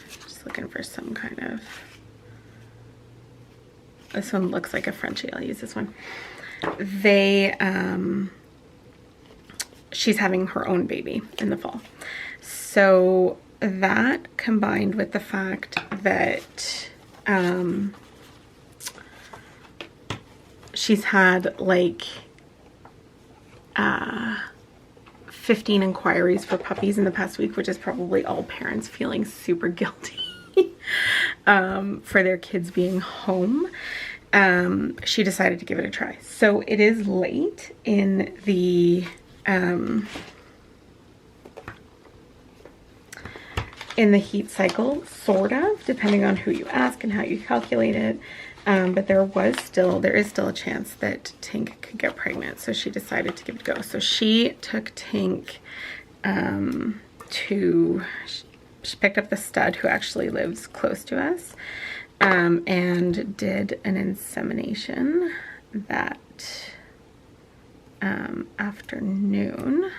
just looking for some kind of, this one looks like a Frenchie, I'll use this one. She's having her own baby in the fall. So that combined with the fact that she's had like 15 inquiries for puppies in the past week, which is probably all parents feeling super guilty for their kids being home. She decided to give it a try. So it is late in the in the heat cycle, sort of, depending on who you ask and how you calculate it. But there is still a chance that Tink could get pregnant. So she decided to give it a go. So she took Tink she picked up the stud who actually lives close to us, and did an insemination that afternoon.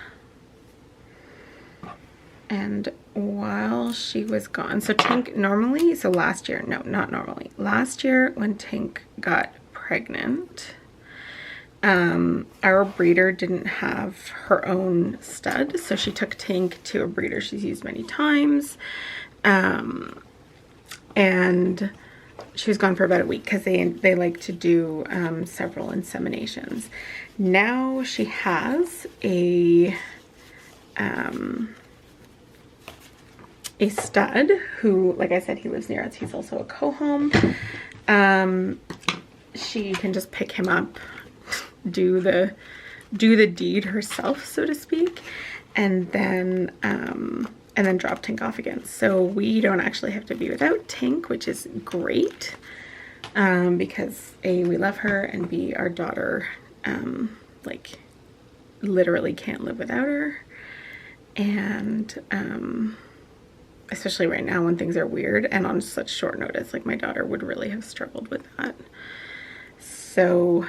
And while she was gone, so Tink normally, so last year, no, not normally, last year when Tink got pregnant, our breeder didn't have her own stud, so she took Tink to a breeder she's used many times, and she was gone for about a week because they like to do several inseminations. Now she has a stud who, like I said, he lives near us. He's also a co-home. She can just pick him up, do the deed herself, so to speak, and then drop Tink off again. So we don't actually have to be without Tink, which is great, because A, we love her, and B, our daughter like literally can't live without her. And especially right now when things are weird and on such short notice, like my daughter would really have struggled with that. So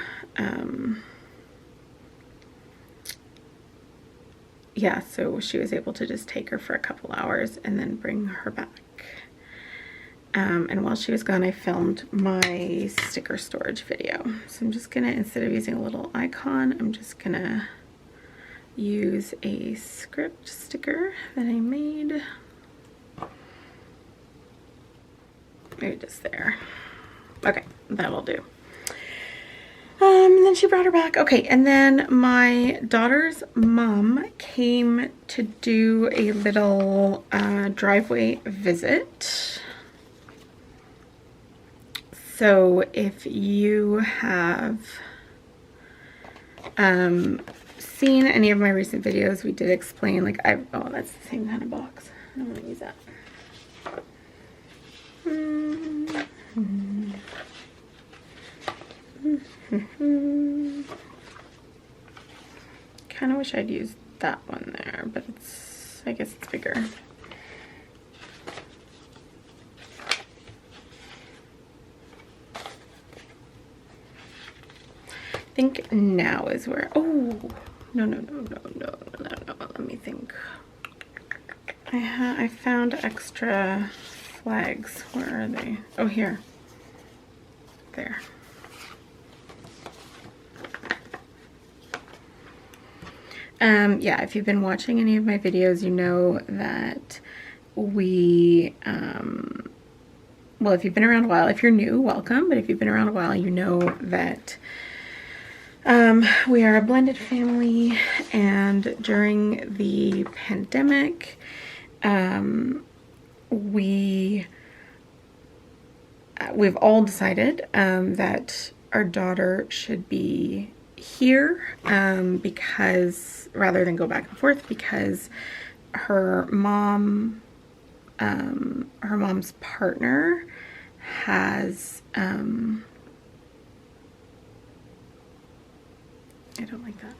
yeah, so she was able to just take her for a couple hours and then bring her back. And while she was gone, I filmed my sticker storage video. So I'm just gonna, instead of using a little icon, I'm just gonna use a script sticker that I made. Maybe just there. Okay, that'll do. And then she brought her back. Okay, and then my daughter's mom came to do a little driveway visit. So if you have seen any of my recent videos, we did explain, like, oh, that's the same kind of box. I don't want to use that. Kind of wish I'd used that one there, but I guess it's bigger. I think now is where, oh, no, let me think. I found extra flags. Where are they? Oh, here. There. Yeah, if you've been watching any of my videos, you know that we, well, if you've been around a while, if you're new, welcome, but if you've been around a while, you know that we are a blended family, and during the pandemic, we've all decided that our daughter should be here, because rather than go back and forth, because her mom's partner has I don't like that,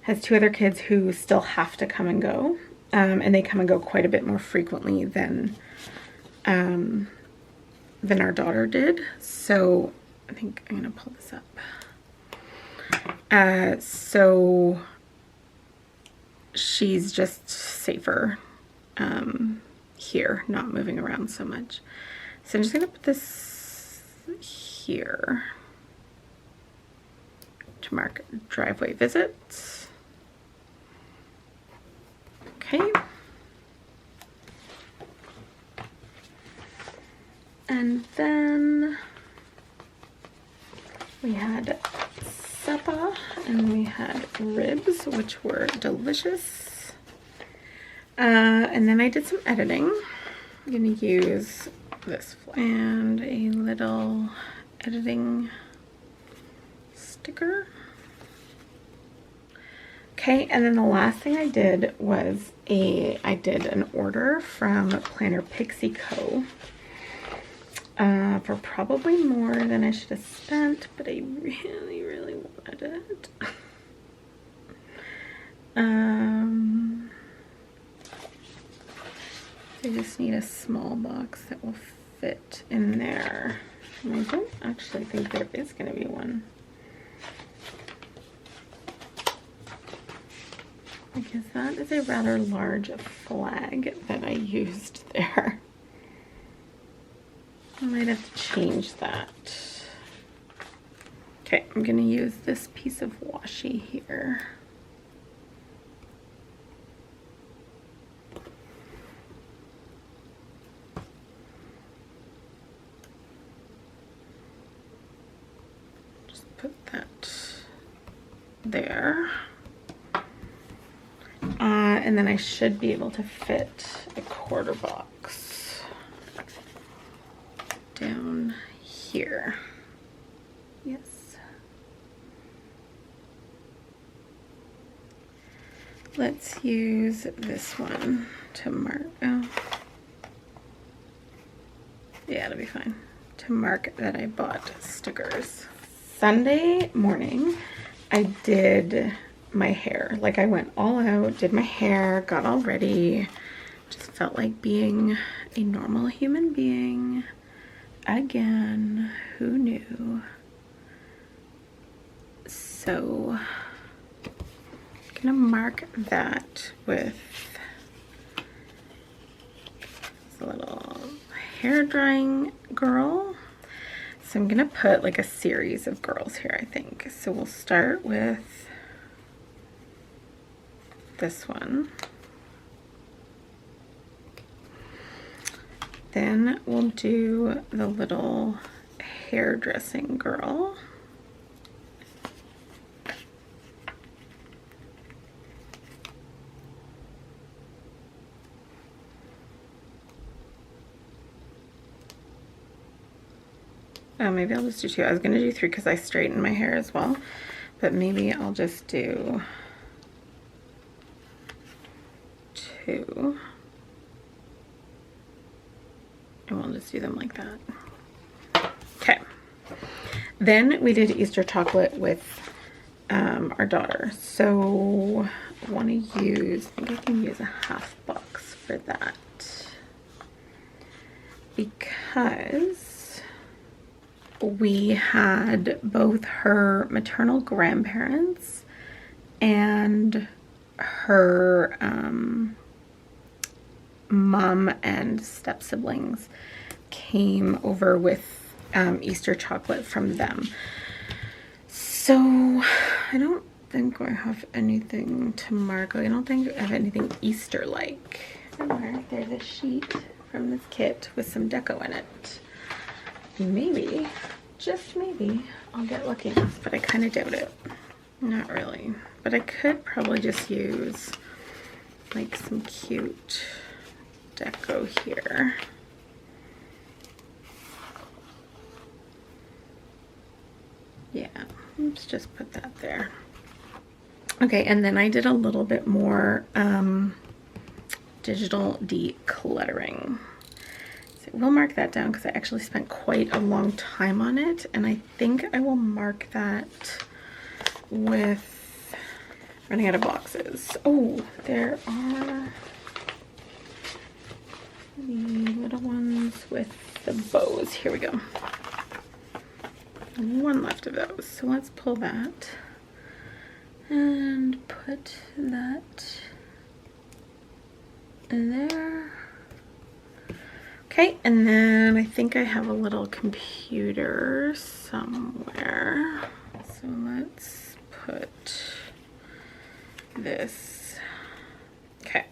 has two other kids who still have to come and go, and they come and go quite a bit more frequently than our daughter did. So I think I'm gonna pull this up. So she's just safer here, not moving around so much. So I'm just gonna put this here to mark driveway visits. Okay. And then we had supper and we had ribs, which were delicious. And then I did some editing. I'm gonna use this and a little editing sticker. Okay, and then the last thing I did was I did an order from Planner Pixie Co. For probably more than I should have spent, but I really, really wanted it. I just need a small box that will fit in there. And I don't actually think there is going to be one. Because that is a rather large flag that I used there. I might have to change that. Okay, I'm going to use this piece of washi here. Just put that there. And then I should be able to fit a quarter box down here. Yes. Let's use this one to mark. Oh. Yeah, it'll be fine. To mark that I bought stickers. Sunday morning, I did my hair. Like, I went all out, did my hair, got all ready. Just felt like being a normal human being. Again, who knew? So, I'm gonna mark that with this little hair drying girl. So I'm gonna put like a series of girls here, I think. So we'll start with this one. Then we'll do the little hairdressing girl. Oh, maybe I'll just do two. I was gonna do three because I straighten my hair as well, but maybe I'll just do two. And we'll just do them like that. Okay. Then we did Easter chocolate with our daughter. So I want to use, I think I can use a half box for that. Because we had both her maternal grandparents and her mom and step siblings came over with Easter chocolate from them. So I don't think I have anything to mark. I don't think I have anything Easter-like. There's a sheet from this kit with some deco in it. Maybe, just maybe, I'll get lucky enough, but I kind of doubt it. Not really. But I could probably just use like some cute deco here. Yeah, let's just put that there. Okay, and then I did a little bit more digital decluttering. So we'll mark that down because I actually spent quite a long time on it, and I think I will mark that with running out of boxes. Oh, there are the little ones with the bows. Here we go. One left of those. So let's pull that and put that in there. Okay, and then I think I have a little computer somewhere. So let's put this. Okay,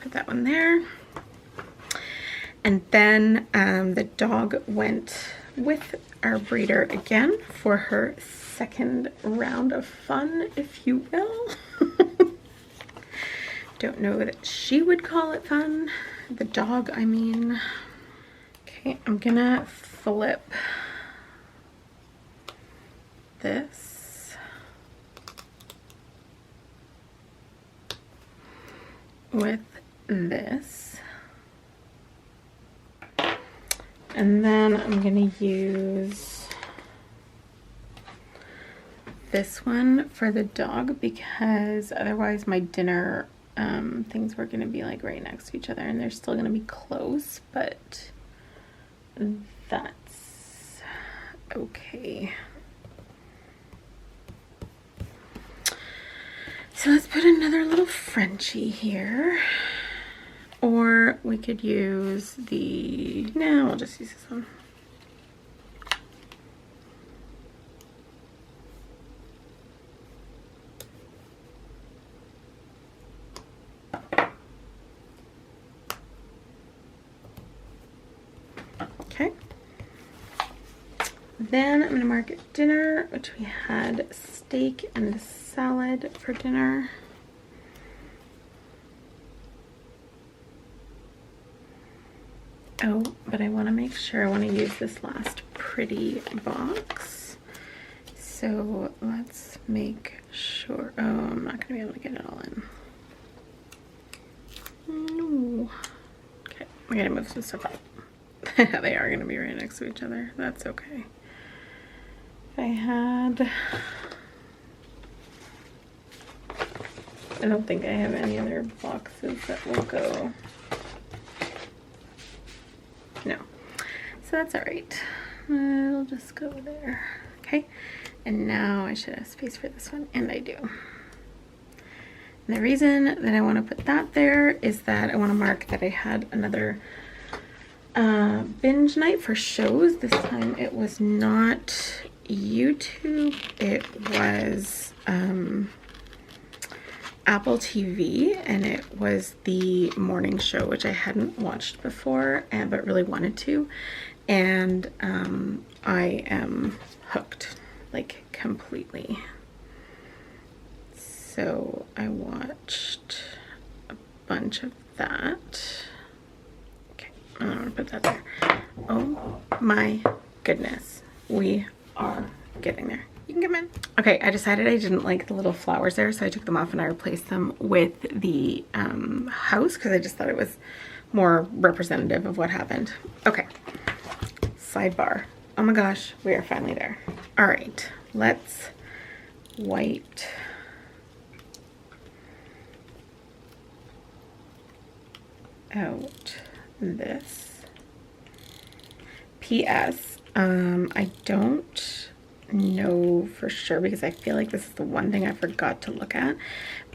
put that one there. And then the dog went with our breeder again for her second round of fun, if you will. Don't know that she would call it fun. The dog, I mean. Okay, I'm gonna flip this. with this. And then I'm gonna use this one for the dog because otherwise my dinner things were gonna be like right next to each other and they're still gonna be close, but that's okay. So let's put another little Frenchie here. Or we could use the, no, I'll just use this one. Okay. Then I'm going to mark dinner, which we had steak and salad for dinner. Oh, but I want to make sure I want to use this last pretty box. So let's make sure. Oh, I'm not going to be able to get it all in. No. Okay, we got to move some stuff up. They are going to be right next to each other. That's okay. If I had... I don't think I have any other boxes that will go. No. So that's all right. It'll just go there. Okay. And now I should have space for this one, and I do. And the reason that I want to put that there is that I want to mark that I had another binge night for shows. This time it was not YouTube. It was Apple TV, and it was the morning show, which I hadn't watched before, but really wanted to, and I am hooked, like completely. So I watched a bunch of that. Okay, I'm gonna put that there. Oh my goodness, we are getting there. You can come in. Okay, I decided I didn't like the little flowers there, so I took them off and I replaced them with the house because I just thought it was more representative of what happened. Okay, sidebar. Oh my gosh, we are finally there. All right, let's white out this. P.S. I don't know for sure because I feel like this is the one thing I forgot to look at,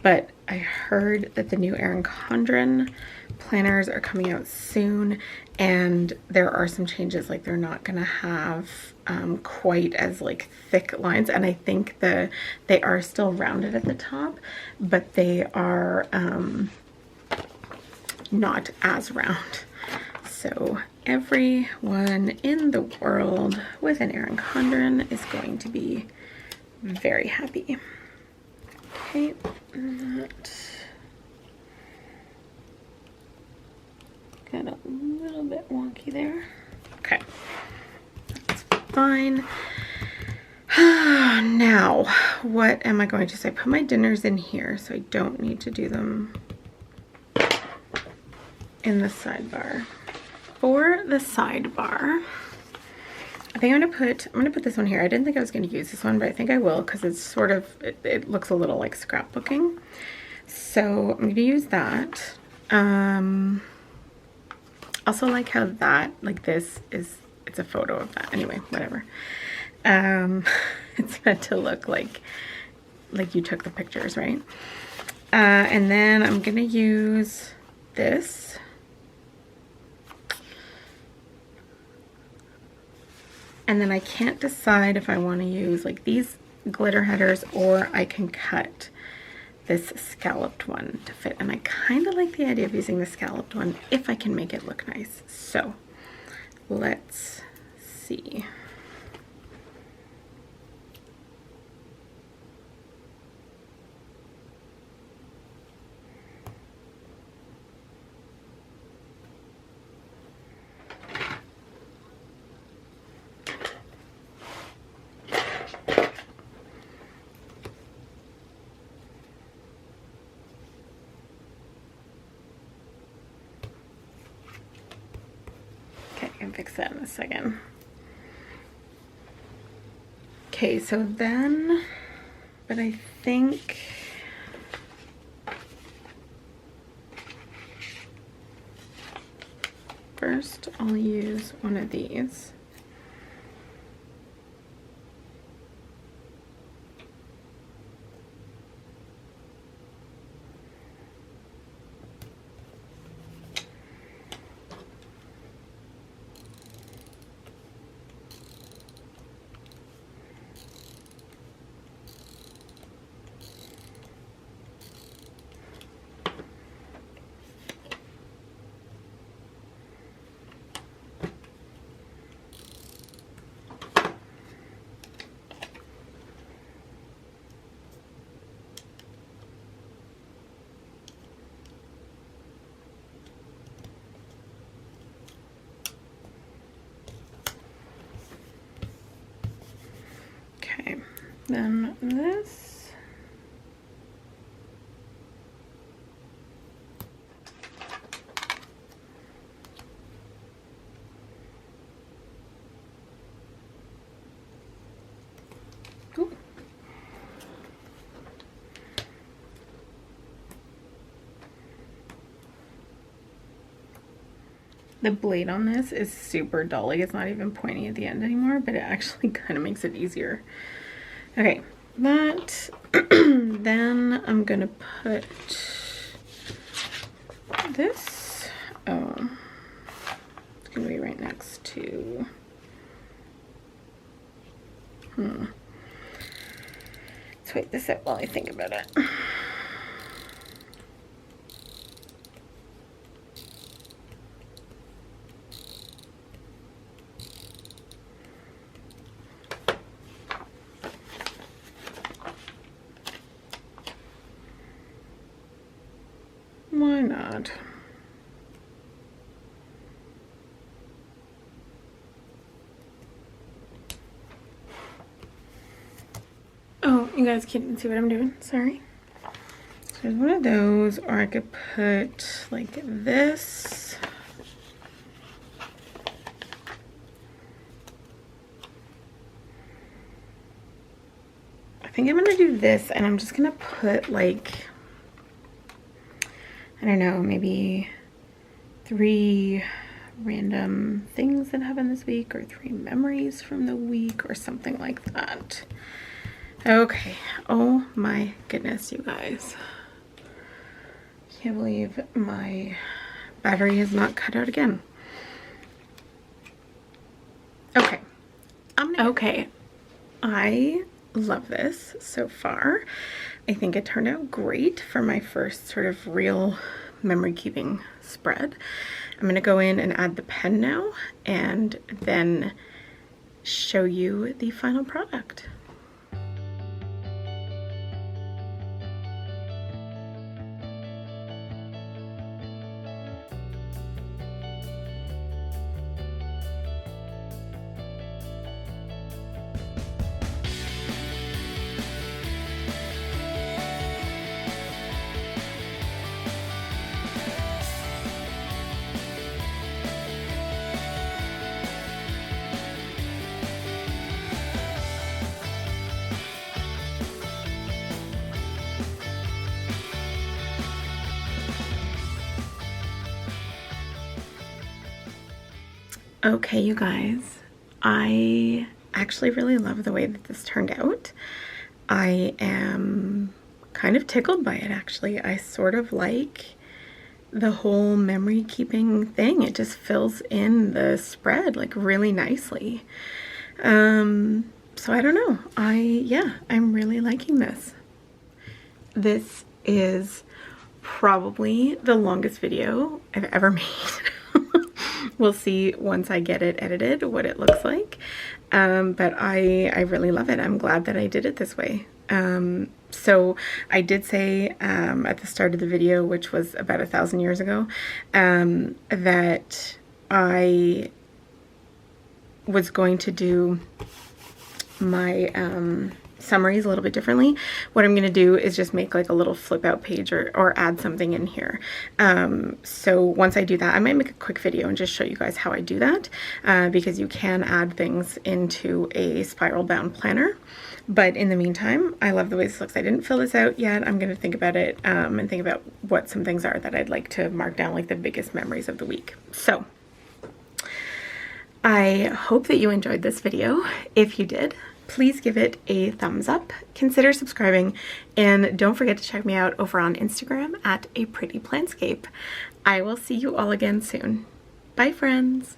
but I heard that the new Erin Condren planners are coming out soon, and there are some changes, like they're not gonna have quite as like thick lines, and I think they are still rounded at the top, but they are not as round. So everyone in the world with an Erin Condren is going to be very happy. Okay, that got a little bit wonky there. Okay, that's fine. Now, what am I going to say? I put my dinners in here, so I don't need to do them in the sidebar. For the sidebar, I think I'm gonna put this one here. I didn't think I was gonna use this one, but I think I will because it's sort of, it looks a little like scrapbooking. So I'm gonna use that. Also like how that, like this is, it's a photo of that. Anyway, whatever. It's meant to look like you took the pictures, right? And then I'm gonna use this. And then I can't decide if I want to use like these glitter headers or I can cut this scalloped one to fit. And I kind of like the idea of using the scalloped one if I can make it look nice. So let's see. can fix that in a second. Okay, so then, but I think first I'll use one of these. Then this. Ooh. The blade on this is super dull. Like, it's not even pointy at the end anymore, but it actually kind of makes it easier. Okay, that, then I'm gonna put this, oh, it's gonna be right next to, let's wait this out while I think about it. Why not? Oh, you guys can't see what I'm doing. Sorry. So there's one of those, or I could put like this. I think I'm gonna do this, and I'm just gonna put like, I don't know, maybe 3 random things that happened this week, or 3 memories from the week, or something like that. Okay, oh my goodness, you guys. Can't believe my battery has not cut out again. Okay, okay, I love this so far. I think it turned out great for my first sort of real memory keeping spread. I'm gonna go in and add the pen now and then show you the final product. Okay, you guys, I actually really love the way that this turned out. I am kind of tickled by it, actually. I sort of like the whole memory keeping thing. It just fills in the spread like really nicely. So I don't know. I'm really liking this. This is probably the longest video I've ever made. We'll see once I get it edited what it looks like, but I really love it. I'm glad that I did it this way. So I did say at the start of the video, which was about 1,000 years ago, that I was going to do my summaries a little bit differently. What I'm going to do is just make like a little flip out page or add something in here. So once I do that, I might make a quick video and just show you guys how I do that, because you can add things into a spiral bound planner. But in the meantime, I love the way this looks. I didn't fill this out yet. I'm going to think about it and think about what some things are that I'd like to mark down, like the biggest memories of the week. So I hope that you enjoyed this video. If you did, please give it a thumbs up, consider subscribing, and don't forget to check me out over on Instagram at A Pretty Planscape. I will see you all again soon. Bye, friends.